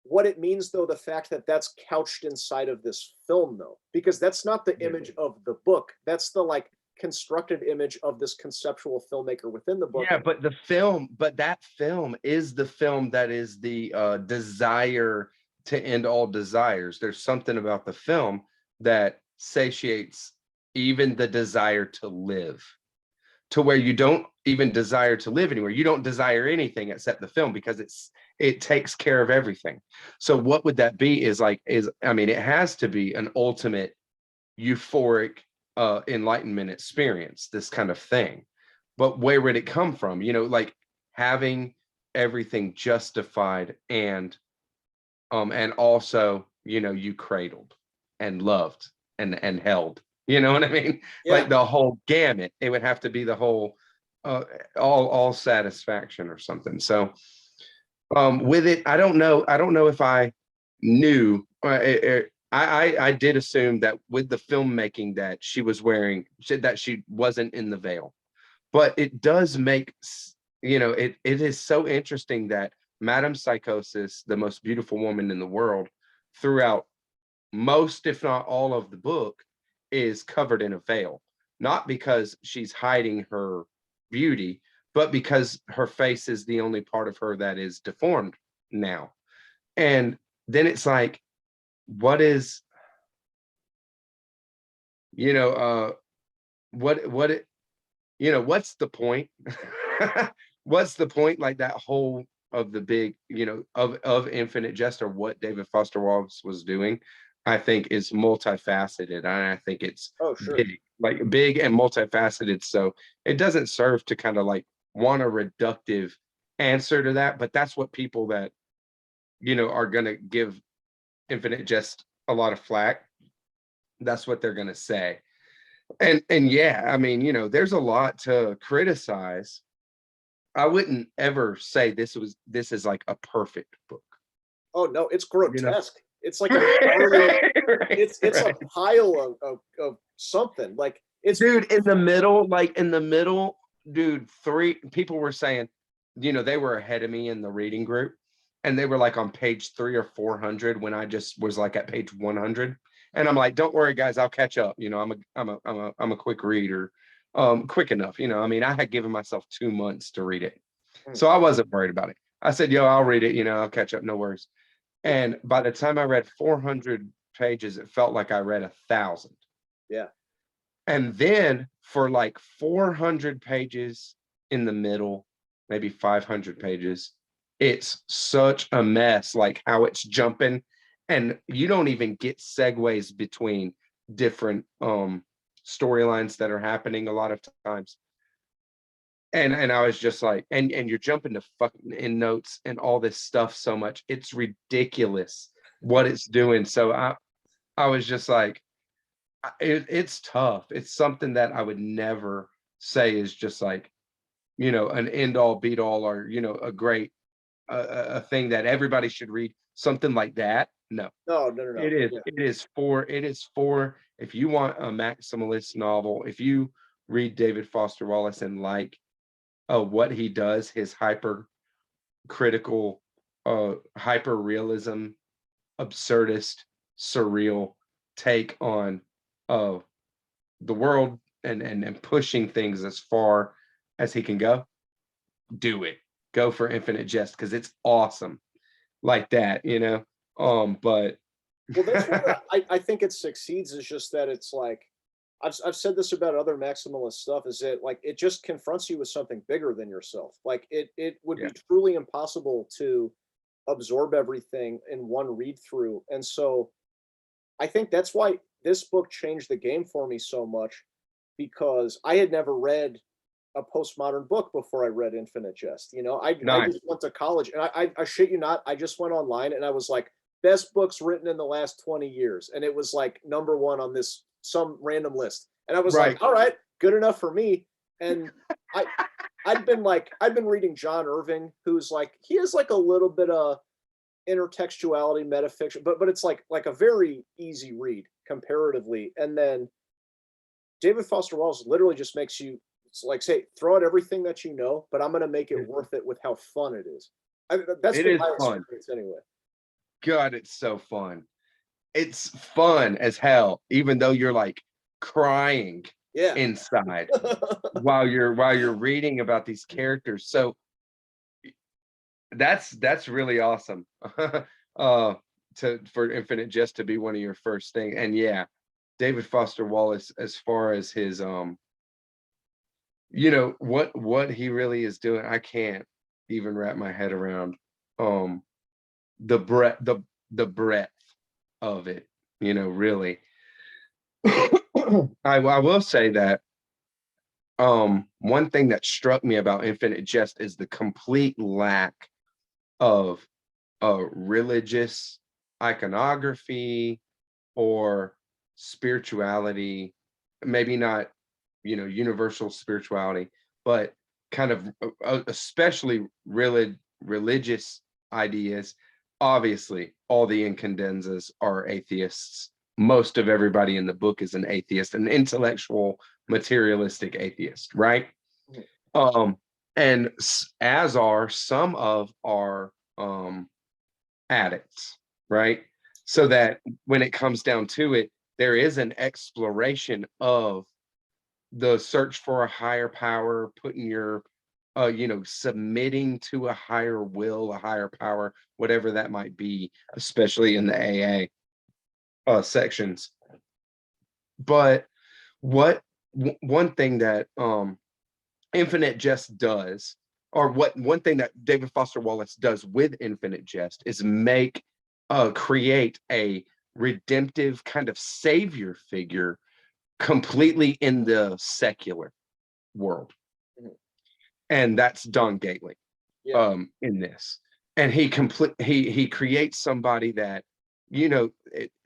S1: what it means though, the fact that that's couched inside of this film though, because that's not the
S2: Yeah.
S1: image of the book. That's the like constructed image of this conceptual filmmaker within the book.
S2: Yeah, but that film is the film that is the desire to end all desires. There's something about the film that satiates even the desire to live, to where you don't even desire to live anywhere. You don't desire anything except the film because it takes care of everything. So what would that be? I mean, it has to be an ultimate euphoric enlightenment experience, this kind of thing. But where would it come from? Like having everything justified and also, you cradled and loved and held. You know what I mean?
S1: Yeah.
S2: Like the whole gamut. It would have to be the whole uh all satisfaction or something. So with it, I don't know if I knew I did assume that with the filmmaking that she was wearing, that she wasn't in the veil. But it does make it is so interesting that Madame Psychosis, the most beautiful woman in the world, throughout most, if not all of the book, is covered in a veil. Not because she's hiding her beauty, but because her face is the only part of her that is deformed now. And then it's like, what is, you know, what it, what's the point? What's the point? Like that whole of the big, of Infinite Jest, or what David Foster Wallace was doing, I think is multifaceted. And I think it's
S1: Oh, sure.
S2: big, like big and multifaceted. So it doesn't serve to kind of like want a reductive answer to that, but that's what people that, are gonna give Infinite Jest a lot of flack. That's what they're gonna say. And yeah, I mean, there's a lot to criticize. I wouldn't ever say this is like a perfect book,
S1: Oh no, it's
S2: you know.
S1: grotesque. It's like an entirely
S2: Right,
S1: it's a
S2: right.
S1: pile of something. Like it's
S2: Dude, in the middle, dude, three people were saying, they were ahead of me in the reading group, and they were like on page 3 or 400 when I just was like at page 100. And I'm like, don't worry, guys, I'll catch up. I'm a quick reader, quick enough. I mean, I had given myself 2 months to read it,
S1: mm,
S2: so I wasn't worried about it. I said, yo, I'll read it. I'll catch up, no worries.
S1: yeah,
S2: And by the time I read 400 pages, it felt like I read 1,000.
S1: yeah.
S2: And then for like 400 pages in the middle, maybe 500 pages, it's such a mess, like how it's jumping. And you don't even get segues between different storylines that are happening a lot of times. And I was just like, and you're jumping to fucking in notes and all this stuff so much. It's ridiculous what it's doing. So I was just like, it's tough. It's something that I would never say is just like, an end all beat all, or, a great a thing that everybody should read, something like that. No,
S1: No, no, no, no. Yeah.
S2: it is for if you want a maximalist novel, if you read David Foster Wallace and like what he does, his hyper critical, hyper realism, absurdist, surreal take on uh the world and pushing things as far as he can go, do it. Go for Infinite Jest because it's awesome like that, you know. But
S1: Well, that's where I think it succeeds is just that it's like I've said this about other maximalist stuff is that like it just confronts you with something bigger than yourself. Like it would
S2: yeah,
S1: be truly impossible to absorb everything in one read through. And so I think that's why this book changed the game for me so much because I had never read a postmodern book before I read Infinite Jest. You know, I
S2: nice.
S1: just went to college and I shit you not, I just went online and I was like, best books written in the last 20 years. And it was like number one on this some random list. And I was
S2: Right.
S1: like, all right, good enough for me. And I I'd been reading John Irving, who's like he has like a little bit of intertextuality, metafiction, but it's like a very easy read comparatively. And then David Foster Wallace literally just makes you like say throw out everything that you know, but I'm going to make it worth it with how fun it is. That's
S2: It
S1: been
S2: is
S1: my
S2: fun.
S1: experience anyway.
S2: God, it's so fun. It's fun as hell, even though you're like crying
S1: Yeah.
S2: inside while you're reading about these characters. So that's really awesome. uh for Infinite Jest to be one of your first thing. And yeah, David Foster Wallace, as far as his you know what he really is doing, I can't even wrap my head around um the breadth the breadth of it, you know, really. I will say that one thing that struck me about Infinite Jest is the complete lack of religious iconography or spirituality, maybe not, you know, universal spirituality, but kind of especially really religious ideas. Obviously, all the incandenzas are atheists. Most of everybody in the book is an atheist, an intellectual, materialistic atheist, right? Um, and as are some of our addicts, right? So that when it comes down to it, there is an exploration of the search for a higher power, putting your you know, submitting to a higher will, a higher power, whatever that might be, especially in the AA sections. But what one thing that Infinite Jest does, or what one thing that David Foster Wallace does with Infinite Jest is make create a redemptive kind of savior figure completely in the secular world.
S1: Mhm.
S2: And that's Don Gately
S1: Yeah.
S2: in this. And he creates somebody that, you know,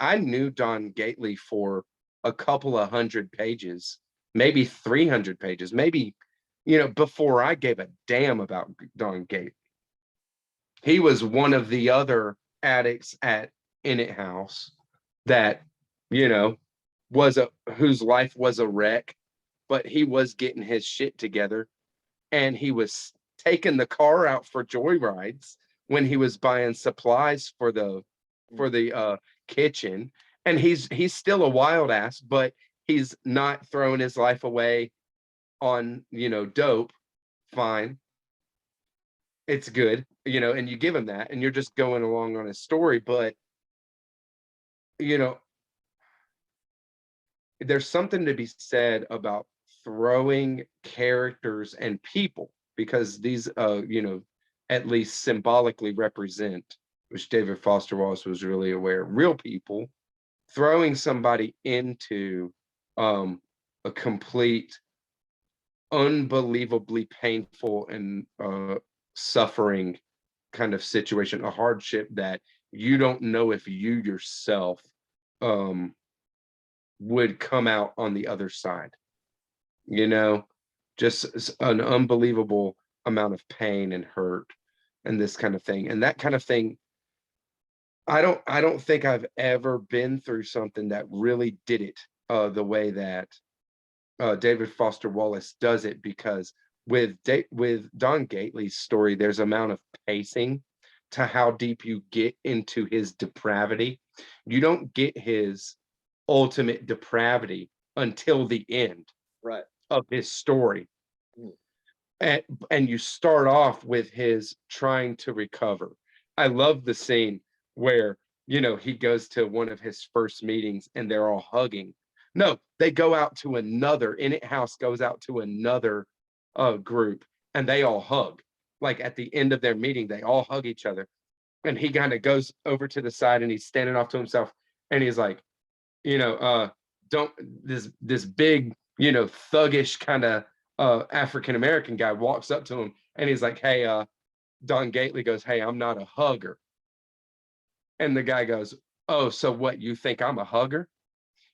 S2: I knew Don Gately for a couple of hundred pages, maybe 300 pages, maybe, you know, before I gave a damn about Don Gately. He was one of the other addicts at In It House that, you know, was a whose life was a wreck, but he was getting his shit together and he was taking the car out for joyrides when he was buying supplies for the kitchen. And he's still a wild ass, but he's not throwing his life away on, you know, dope. Fine, it's good, you know, and you give him that and you're just going along on his story. But you know, there's something to be said about throwing characters and people, because these you know, at least symbolically represent, which David Foster Wallace was really aware, real people, throwing somebody into um a complete, unbelievably painful and suffering kind of situation, a hardship that you don't know if you yourself um would come out on the other side, you know, just an unbelievable amount of pain and hurt and this kind of thing. And that kind of thing, I don't think I've ever been through something that really did it the way that David Foster Wallace does it, because with Don Gately's story, there's amount of pacing to how deep you get into his depravity. You don't get his ultimate depravity until the end
S1: Right.
S2: of his story.
S1: Mm.
S2: And you start off with his trying to recover. I love the scene where, he goes to one of his first meetings and they're all hugging. No, they go out to another, In It House goes out to another group and they all hug. Like at the end of their meeting, they all hug each other. And he kind of goes over to the side and he's standing off to himself and he's like, don't this big, thuggish kind of African American guy walks up to him and he's like, "Hey, Don Gately goes, hey, I'm not a hugger." And the guy goes, "Oh, so what? You think I'm a hugger?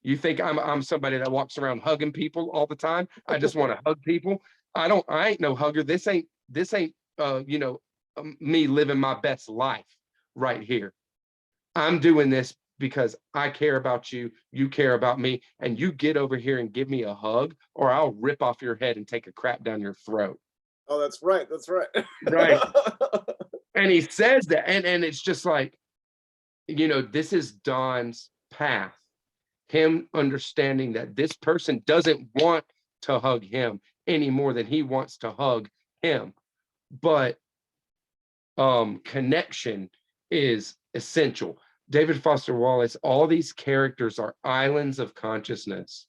S2: You think I'm somebody that walks around hugging people all the time? I just want to hug people. I ain't no hugger. This ain't me living my best life right here. I'm doing this because I care about you, you care about me, and you get over here and give me a hug, or I'll rip off your head and take a crap down your throat."
S1: Oh, that's right. That's right.
S2: Right. And he says that, and it's just like, this is Don's path. Him understanding that this person doesn't want to hug him any more than he wants to hug him. But connection is essential. David Foster Wallace, all these characters are islands of consciousness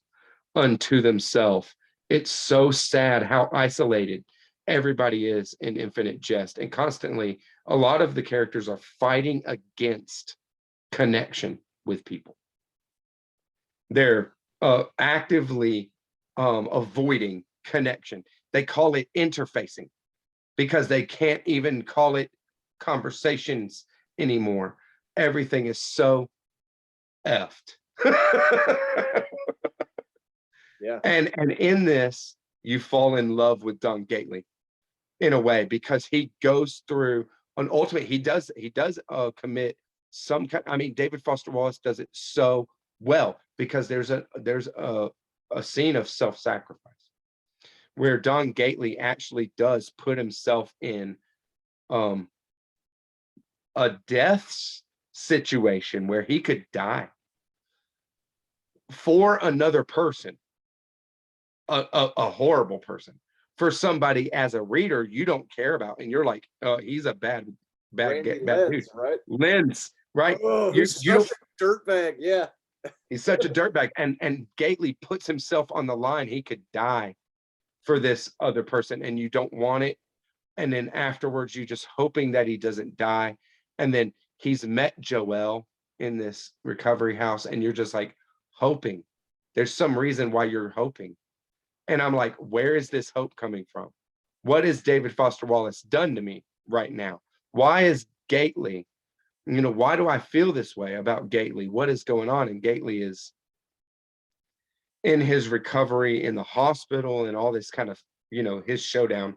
S2: unto themselves. It's so sad how isolated everybody is in Infinite Jest, and constantly a lot of the characters are fighting against connection with people. They're actively avoiding connection. They call it interfacing because they can't even call it conversations anymore. Everything is so effed.
S1: Yeah.
S2: And in this, you fall in love with Don Gately in a way, because he goes through an ultimate, he does commit some kind. I mean, David Foster Wallace does it so well, because there's a scene of self-sacrifice where Don Gately actually does put himself in a death situation where he could die for another person, a horrible person, for somebody as a reader you don't care about, and you're like, he's a bad
S1: Randy
S2: dude.
S1: Lenz, right?
S2: Lenz, right?
S1: Oh,
S2: You
S1: who's
S2: don't.
S1: such a dirtbag. Yeah.
S2: He's such a dirtbag, and Gately puts himself on the line. He could die for this other person, and you don't want it. And then afterwards, you just hoping that he doesn't die. And then he's met Joelle in this recovery house, and you're just like hoping. There's some reason why you're hoping. And I'm like, where is this hope coming from? What has David Foster Wallace done to me right now? Why is Gately, why do I feel this way about Gately? What is going on? And Gately is in his recovery in the hospital and all this kind of, his showdown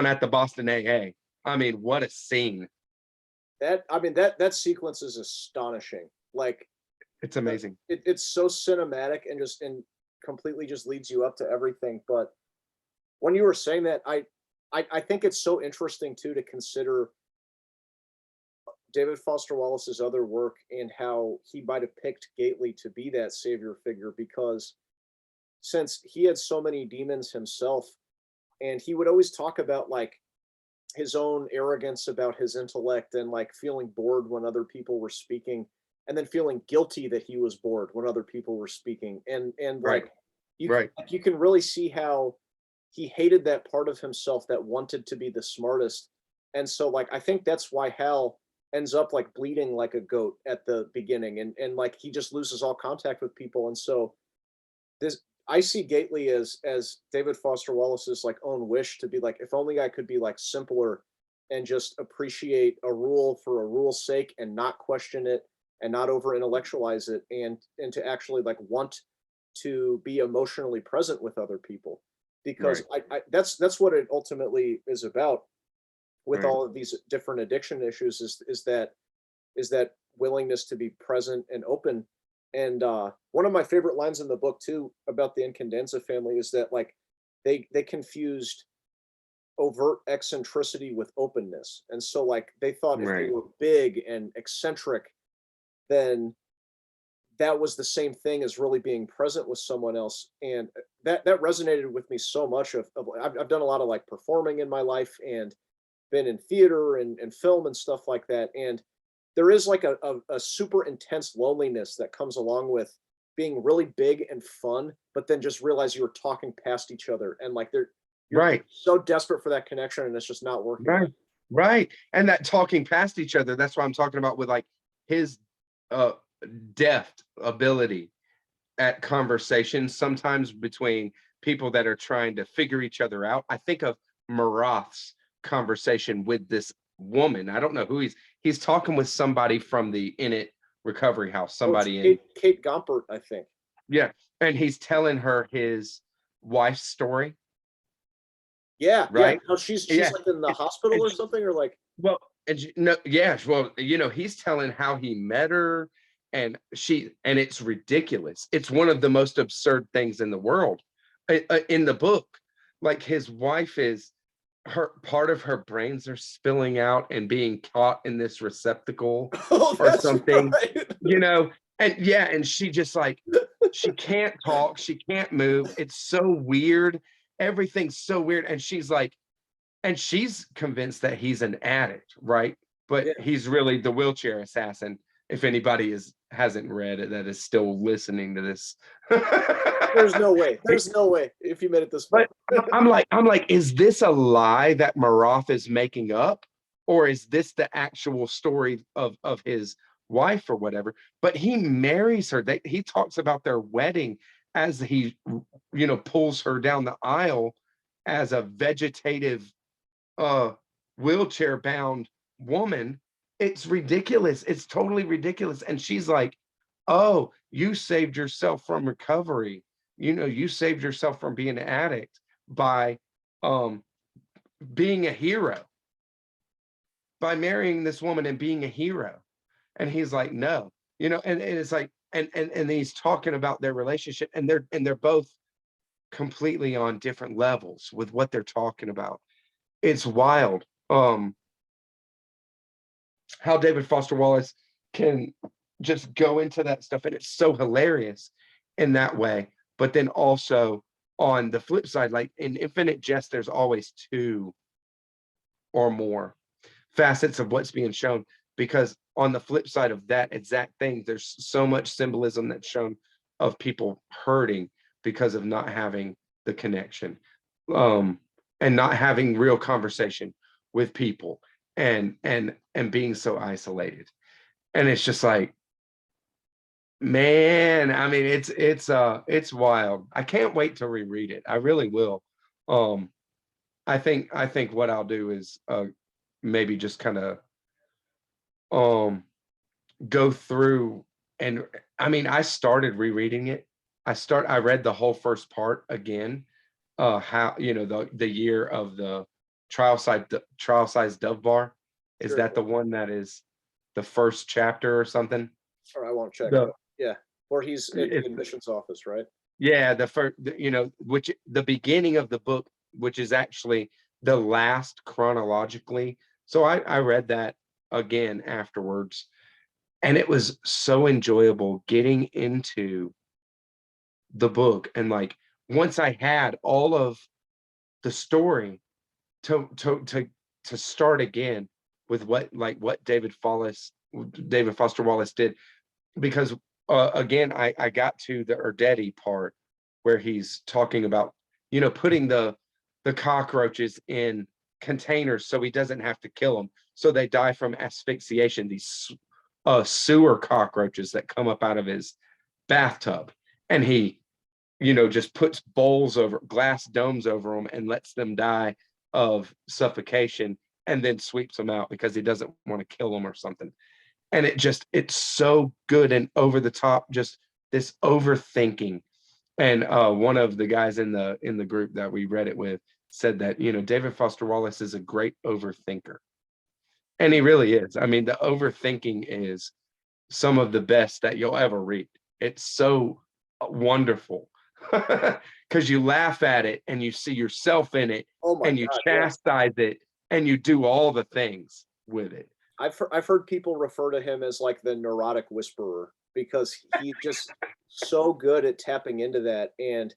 S2: at the Boston AA. I mean, what a scene.
S1: That sequence is astonishing. Like,
S2: It's amazing.
S1: it's so cinematic and completely just leads you up to everything. But when you were saying that, I think it's so interesting too to consider David Foster Wallace's other work and how he might have picked Gately to be that savior figure, because since he had so many demons himself, and he would always talk about like his own arrogance about his intellect, and like feeling bored when other people were speaking, and then feeling guilty that he was bored when other people were speaking, and
S2: Right.
S1: like you
S2: Right.
S1: you can really see how he hated that part of himself that wanted to be the smartest. And so like I think that's why Hal ends up like bleeding like a goat at the beginning, and like he just loses all contact with people. And so this, I see Gately as David Foster Wallace's like own wish to be like, if only I could be like simpler and just appreciate a rule for a rule's sake and not question it and not over intellectualize it, and to actually like want to be emotionally present with other people, because
S2: Right.
S1: that's what it ultimately is about. with
S2: Right.
S1: all of these different addiction issues is that willingness to be present and open. And one of my favorite lines in the book too about the Incandenza family is that like they confused overt eccentricity with openness. And so like they thought if they
S2: Right.
S1: were big and eccentric, then that was the same thing as really being present with someone else. And that resonated with me so much. I've done a lot of like performing in my life and been in theater and film and stuff like that. And there is like a super intense loneliness that comes along with being really big and fun, but then just realize you were talking past each other and like you're
S2: Right.
S1: so desperate for that connection and it's just not working out.
S2: Right. Right. And that talking past each other, that's what I'm talking about with like his uh deft ability at conversations, sometimes between people that are trying to figure each other out. I think of Marath's conversation with this woman. I don't know who he's talking with somebody from the In It recovery house,
S1: Oh, it's
S2: somebody in,
S1: Kate Gompert, I think.
S2: yeah, and he's telling her his wife's story,
S1: Yeah, yeah.
S2: right?
S1: How she's
S2: Yeah.
S1: like in the
S2: And,
S1: hospital
S2: and
S1: or something, or like
S2: well, and no, yeah, well, he's telling how he met her, and it's ridiculous. It's one of the most absurd things in the world. In the book, like his wife is her part of her brains are spilling out and being caught in this receptacle
S1: oh,
S2: or
S1: that's
S2: something,
S1: right.
S2: you know, and yeah, and she just like she can't talk, she can't move. It's so weird. Everything's so weird. And she's convinced that he's an addict, right? But
S1: Yeah.
S2: he's really the wheelchair assassin. If anybody hasn't read it, that is still listening to this.
S1: There's no way. There's no way if you made it this far.
S2: But I'm like, is this a lie that Marath is making up, or is this the actual story of his wife or whatever? But he marries her. He talks about their wedding as he, pulls her down the aisle as a vegetative uh wheelchair bound woman. It's ridiculous. It's totally ridiculous. And she's like, oh, you saved yourself from recovery. You saved yourself from being an addict by um being a hero, by marrying this woman and being a hero. And he's like, no, and it's like, and he's talking about their relationship, and they're both completely on different levels with what they're talking about. It's wild. How David Foster Wallace can just go into that stuff, and it's so hilarious in that way. But then also on the flip side, like in Infinite Jest, there's always two or more facets of what's being shown, because on the flip side of that exact thing, there's so much symbolism that's shown of people hurting because of not having the connection, um and not having real conversation with people, and being so isolated. And it's just like, man, I mean, it's wild. I can't wait to reread it. I really will. um I think what I'll do is maybe just kind of um go through, and I mean, I started rereading it. I read the whole first part again. How, the year of the trial size Dove Bar. Is
S1: Sure.
S2: that the one that is the first chapter or something?
S1: Or I won't check it
S2: The
S1: out. Yeah. Or he's in the
S2: it's
S1: admissions office, right?
S2: Yeah, the first, which the beginning of the book, which is actually the last chronologically. So I read that again afterwards, and it was so enjoyable getting into the book. And like, once I had all of the story to start again with what David Foster Wallace did, because again, I got to the Erdeti part where he's talking about, putting the cockroaches in containers so he doesn't have to kill them, so they die from asphyxiation, these sewer cockroaches that come up out of his bathtub. And he, just puts bowls over glass domes over them and lets them die of suffocation, and then sweeps them out because he doesn't want to kill them or something. And it's so good and over the top, just this overthinking And one of the guys in the group that we read it with said that, David Foster Wallace is a great overthinker. And he really is. I mean, the overthinking is some of the best that you'll ever read. It's so wonderful because you laugh at it and you see yourself in it
S1: Oh my
S2: and you
S1: God, yeah.
S2: chastise it and you do all the things with it.
S1: I've heard people refer to him as like the neurotic whisperer because he's just so good at tapping into that, and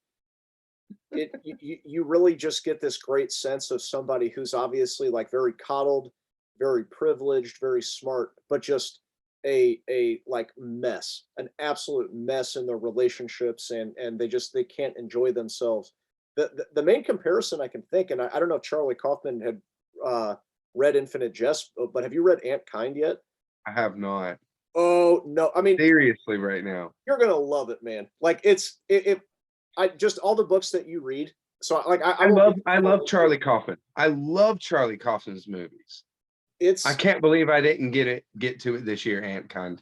S1: you really just get this great sense of somebody who's obviously like very coddled, very privileged, very smart, but just a like mess, an absolute mess in their relationships, and they can't enjoy themselves. The main comparison I can think, and I don't know if Charlie Kaufman had read Infinite Jest, but have you read Ant Kind yet?
S2: I have not.
S1: Oh no, I mean,
S2: Seriously, right now.
S1: you're gonna love it, man. Like it I just all the books that you read. So like
S2: I
S1: won't
S2: love
S1: give
S2: I
S1: you
S2: love Charlie Kaufman. I love Charlie Kaufman's movies. I
S1: it's
S2: can't believe I didn't get to it this year, Antkind.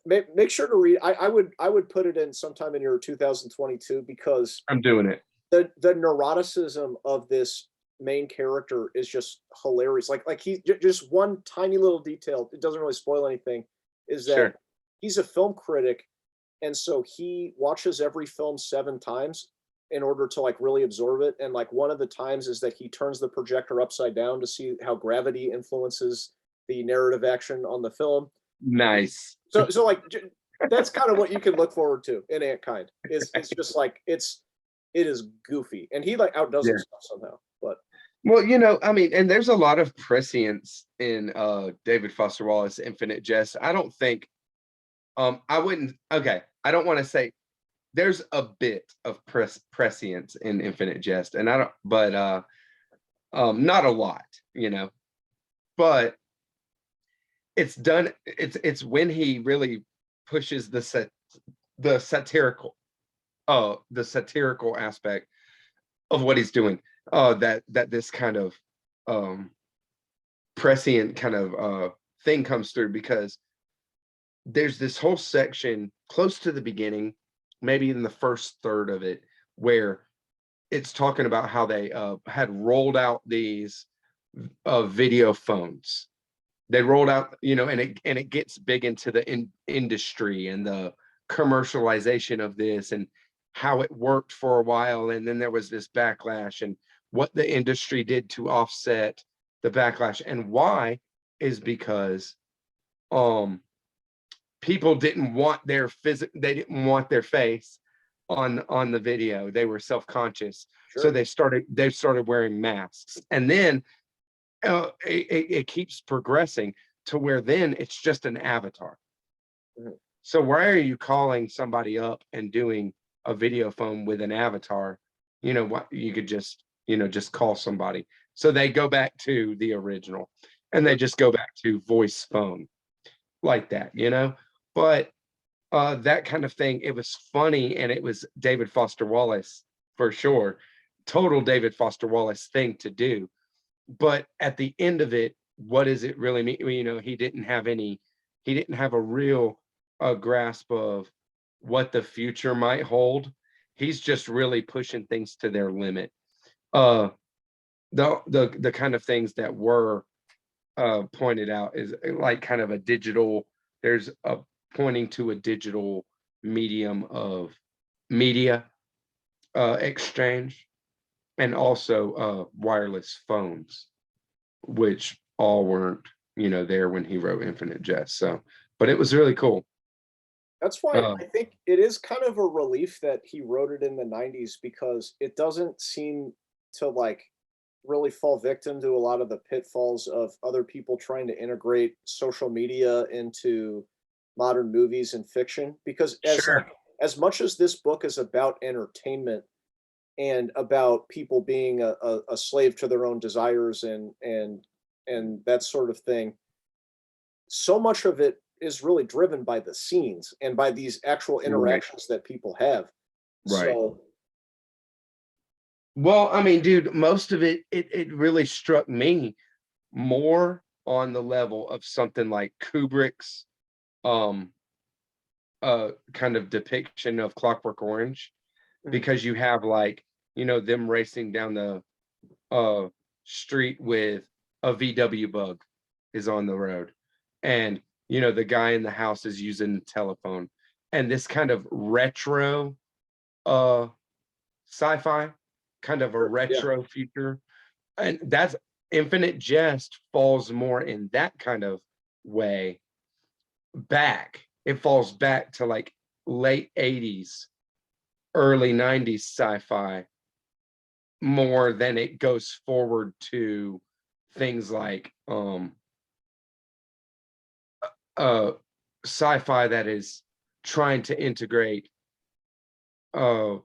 S1: make sure to read. I would put it in sometime in your 2022 because
S2: I'm doing it.
S1: the neuroticism of this main character is just hilarious. Like he just one tiny little detail. It doesn't really spoil anything. Is that
S2: Sure.
S1: he's a film critic, and so he watches every film 7 times in order to like really absorb it. And like one of the times is that he turns the projector upside down to see how gravity influences the narrative action on the film.
S2: Nice.
S1: So like that's kind of what you can look forward to in Ant Kind. It's just like it is goofy, and he like outdoes
S2: Yeah.
S1: himself somehow. But
S2: Well, I mean, and there's a lot of prescience in David Foster Wallace Infinite Jest. I don't think I wouldn't okay, I don't want to say there's a bit of prescience in Infinite Jest, and I don't but not a lot, but it's when he really pushes the satirical the satirical aspect of what he's doing, that this kind of um prescient kind of thing comes through, because there's this whole section close to the beginning, maybe in the first third of it, where it's talking about how they had rolled out these video phones. They rolled out, and it gets big into the industry and the commercialization of this and how it worked for a while, and then there was this backlash and what the industry did to offset the backlash. And why is because people didn't want they didn't want their face on the video. They were self-conscious.
S1: sure.
S2: So they started wearing masks, and then it keeps progressing to where then it's just an avatar.
S1: Mhm.
S2: So why are you calling somebody up and doing a video phone with an avatar? What you could just call somebody. So they go back to the original, and they just go back to voice phone like that. But that kind of thing, it was funny, and it was David Foster Wallace for sure. Total David Foster Wallace thing to do. But at the end of it, what does it really mean? He didn't have a real grasp of what the future might hold. He's just really pushing things to their limit. The kind of things that were pointed out is like kind of a digital. There's a pointing to a digital medium of media exchange, and also wireless phones, which all weren't, there when he wrote Infinite Jest. So, but it was really cool.
S1: That's why
S2: Uh,
S1: I think it is kind of a relief that he wrote it in the 90s because it doesn't seem to like really fall victim to a lot of the pitfalls of other people trying to integrate social media into modern movies and fiction. Because
S2: sure.
S1: as much as this book is about entertainment and about people being a slave to their own desires and that sort of thing, so much of it is really driven by the scenes and by these actual
S2: Right.
S1: interactions that people have.
S2: Right.
S1: So
S2: Well, I mean, dude, most of it really struck me more on the level of something like Kubrick's um kind of depiction of Clockwork Orange, because you have like, them racing down the street with a VW bug is on the road. And, the guy in the house is using the telephone. And this kind of retro uh sci-fi, kind of a
S1: Sure. Yeah.
S2: retro future. And that's Infinite Jest falls more in that kind of way back. It falls back to like late 80s, early 90s sci-fi more than it goes forward to things like uh sci-fi that is trying to integrate uh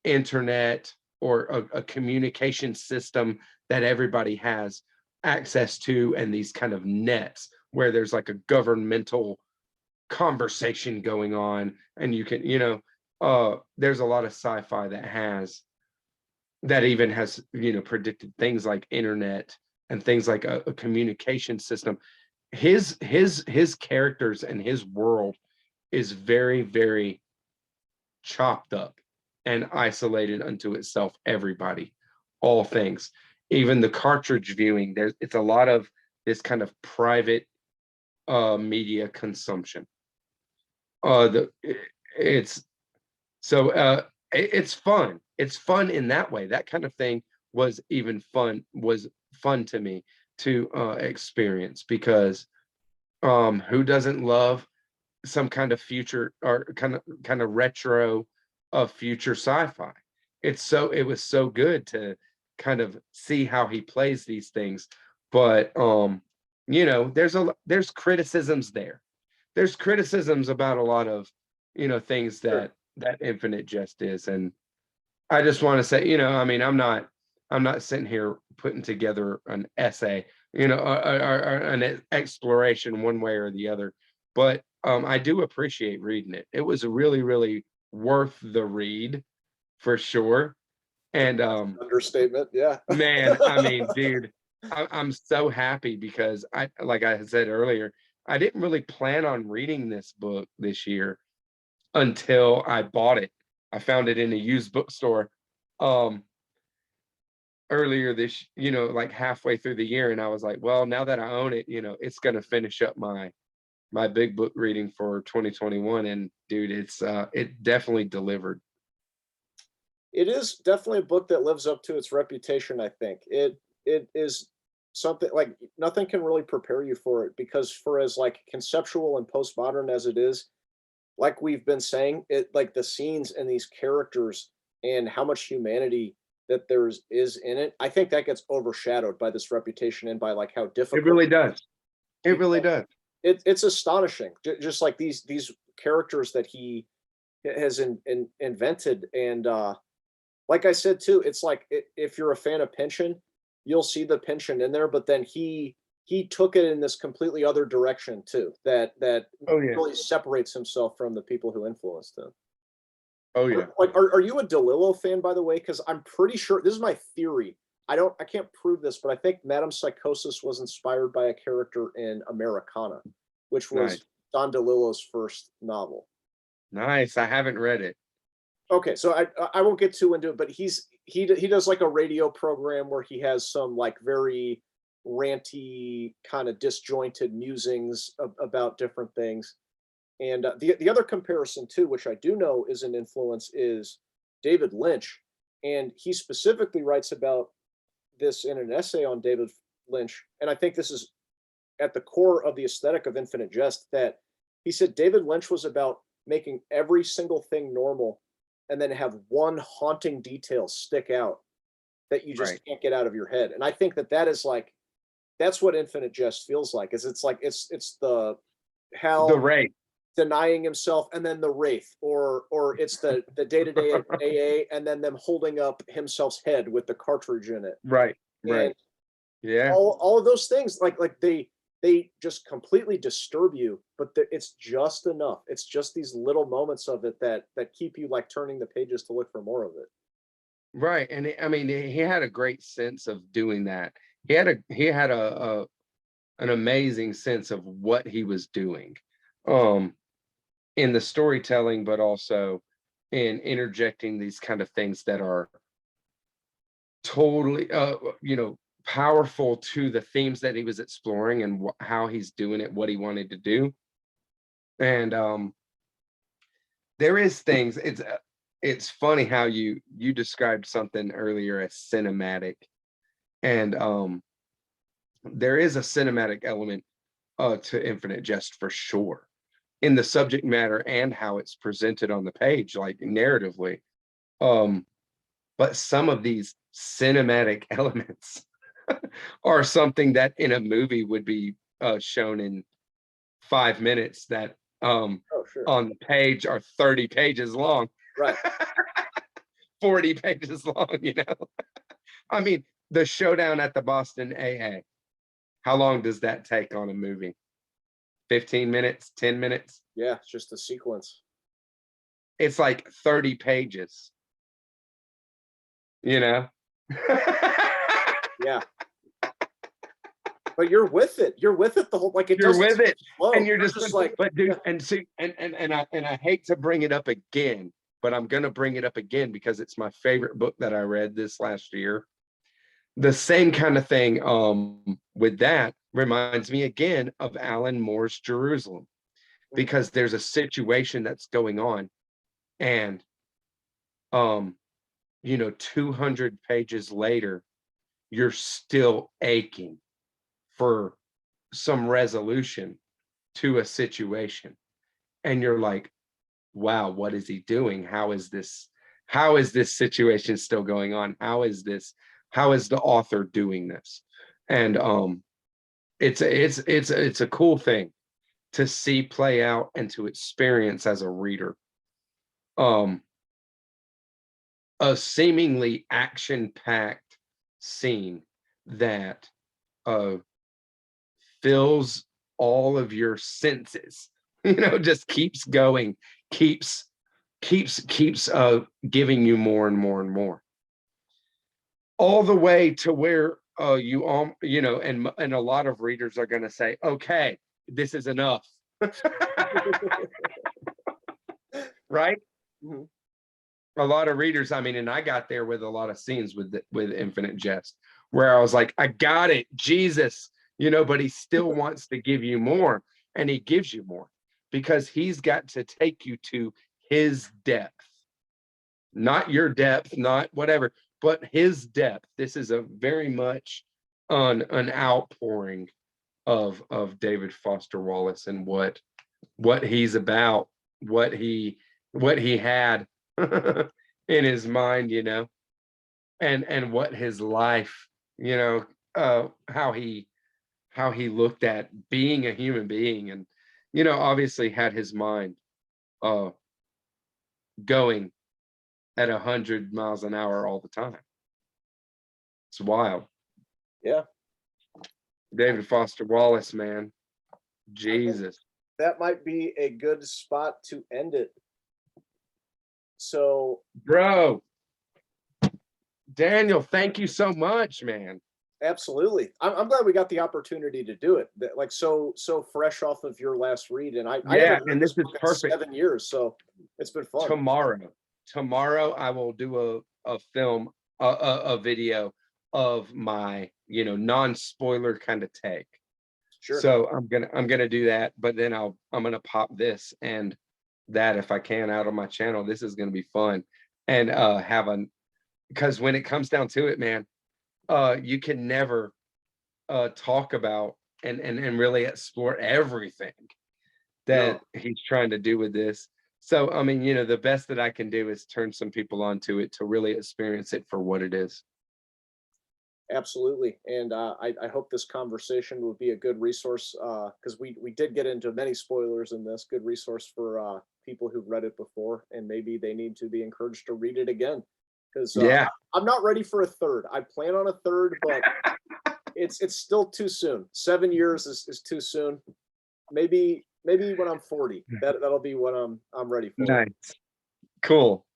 S2: internet or a communication system that everybody has access to, and these kind of nets where there's like a governmental conversation going on, and you can, there's a lot of sci-fi that even has, predicted things like internet and things like a communication system. His characters and his world is very, very chopped up and isolated unto itself. Everybody, all things, even the cartridge viewing, it's a lot of this kind of private media consumption. It's so it's fun. It's fun in that way. That kind of thing was fun to me to experience, because who doesn't love some kind of future or kind of retro of future sci-fi? It was so good to kind of see how he plays these things. But there's criticisms there. There's criticisms about a lot of, things
S1: Sure.
S2: that Infinite Jest is. And I just want to say, I'm not sitting here putting together an essay, or an exploration one way or the other. But I do appreciate reading it. It was really, really worth the read for sure. And
S1: Understatement. Yeah.
S2: man, dude, I'm so happy because like I had said earlier, I didn't really plan on reading this book this year until I bought it. I found it in a used bookstore um earlier this, like halfway through the year, and I was like, well, now that I own it, it's gonna finish up my big book reading for 2021. And dude, it definitely delivered.
S1: It is definitely a book that lives up to its reputation, I think. It is something like nothing can really prepare you for it, because for as like conceptual and postmodern as it is, like we've been saying, it like the scenes and these characters and how much humanity that is in it, I think that gets overshadowed by this reputation and by like how
S2: It
S1: difficult
S2: really does. It really
S1: because
S2: does.
S1: it's astonishing. Just like these characters that he has invented. And like I said too, it's like if you're a fan of Pynchon, you'll see the Pynchon in there, but then he took it in this completely other direction too. That
S2: Oh yeah.
S1: really separates himself from the people who influenced him.
S2: Oh yeah.
S1: Like, are you a DeLillo fan, by the way? Because I'm pretty sure this is my theory. I can't prove this, but I think Madame Psychosis was inspired by a character in Americana, which
S2: Nice.
S1: was Don DeLillo's first novel.
S2: Nice. I haven't read it.
S1: Okay, so I won't get too into it, but he does like a radio program where he has some like very ranty kind of disjointed musings about different things. And the other comparison too, which I do know is an influence, is David Lynch, and he specifically writes about this in an essay on David Lynch. And I think this is at the core of the aesthetic of Infinite Jest, that he said David Lynch was about making every single thing normal and then have one haunting detail stick out that you just
S2: Right.
S1: can't get out of your head. And I think that is like that's what Infinite Jest feels like. Is it's like it's the
S2: The
S1: Hal
S2: Ray.
S1: denying himself, and then the wraith, or it's the day-to-day at AA, and then them holding up himself's head with the cartridge in it.
S2: Right.
S1: And
S2: Right. Yeah.
S1: all of those things, like they just completely disturb you, but it's just enough. It's just these little moments of it that keep you like turning the pages to look for more of it.
S2: Right. And he had a great sense of doing that. He had a an amazing sense of what he was doing. Um in the storytelling, but also in interjecting these kind of things that are totally powerful to the themes that he was exploring and how he's doing it, what he wanted to do. And there is things, it's funny how you described something earlier as cinematic, and there is a cinematic element to Infinite Jest for sure, in the subject matter and how it's presented on the page, like narratively. But some of these cinematic elements are something that in a movie would be shown in 5 minutes, that
S1: Oh, sure.
S2: on the page are 30 pages long.
S1: Right.
S2: 40 pages long, I mean, the showdown at the Boston AA, how long does that take on a movie? 15 minutes, 10 minutes?
S1: Yeah, it's just a sequence.
S2: It's like 30 pages,
S1: Yeah. But you're with it. You're with it the whole, like, it
S2: You're
S1: doesn't
S2: with it,
S1: flow.
S2: and you're
S1: You're
S2: just
S1: like,
S2: but dude,
S1: yeah.
S2: and see, and I hate to bring it up again, but I'm gonna bring it up again because it's my favorite book that I read this last year. The same kind of thing with that reminds me again of Alan Moore's Jerusalem, because there's a situation that's going on, and 200 pages later, you're still aching for some resolution to a situation, and you're like, wow, what is he doing? How is this situation still going on? How is the author doing this? And it's a cool thing to see play out and to experience as a reader. A seemingly action-packed scene that fills all of your senses, just keeps going, keeps giving you more and more and more, all the way to where you all and a lot of readers are going to say, okay, this is enough. Right?
S1: Mhm.
S2: A lot of readers, I mean, and I got there with a lot of scenes with Infinite Jest, where I was like, I got it, Jesus, but he still wants to give you more, and he gives you more because he's got to take you to his depth, not your depth, not whatever, but his depth. This is a very much an outpouring of David Foster Wallace and what he's about, what he had in his mind, and what his life, how he looked at being a human being, and obviously had his mind going at 100 miles an hour all the time. It's wild.
S1: Yeah.
S2: David Foster Wallace, man.
S1: I think
S2: Jesus.
S1: that might be a good spot to end it. So,
S2: Bro. Daniel, thank you so much, man.
S1: absolutely. I'm glad we got the opportunity to do it. Like, so fresh off of your last read, and I
S2: Yeah,
S1: haven't read
S2: and
S1: this
S2: this is
S1: book in
S2: perfect.
S1: 7 years, so it's been fun.
S2: Tomorrow I will do a film, a video of my non-spoiler kind of take.
S1: Sure.
S2: So I'm gonna do that, but then I'm gonna pop this and that, if I can, out on my channel. This is gonna be fun, and because when it comes down to it, man, you can never talk about and really explore everything that he's trying to do with this. So I mean, the best that I can do is turn some people onto it to really experience it for what it is.
S1: Absolutely. And I hope this conversation will be a good resource, because we did get into many spoilers in this. Good resource for people who've read it before, and maybe they need to be encouraged to read it again. Because
S2: Yeah.
S1: I'm not ready for a third. I plan on a third, but it's still too soon. 7 years is too soon. Maybe when I'm 40, that'll be what I'm ready for.
S2: Nice. Cool.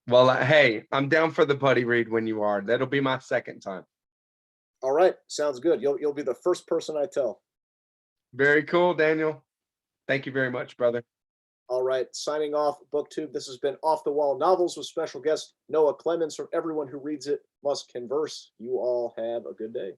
S2: Well, hey, I'm down for the buddy read when you are. That'll be my second time.
S1: All right, sounds good. You'll be the first person I tell.
S2: Very cool, Daniel. Thank you very much, brother.
S1: All right, signing off, BookTube. This has been Off the Wall Novels with special guest Noah Clemens from Everyone Who Reads It Must Converse. You all have a good day.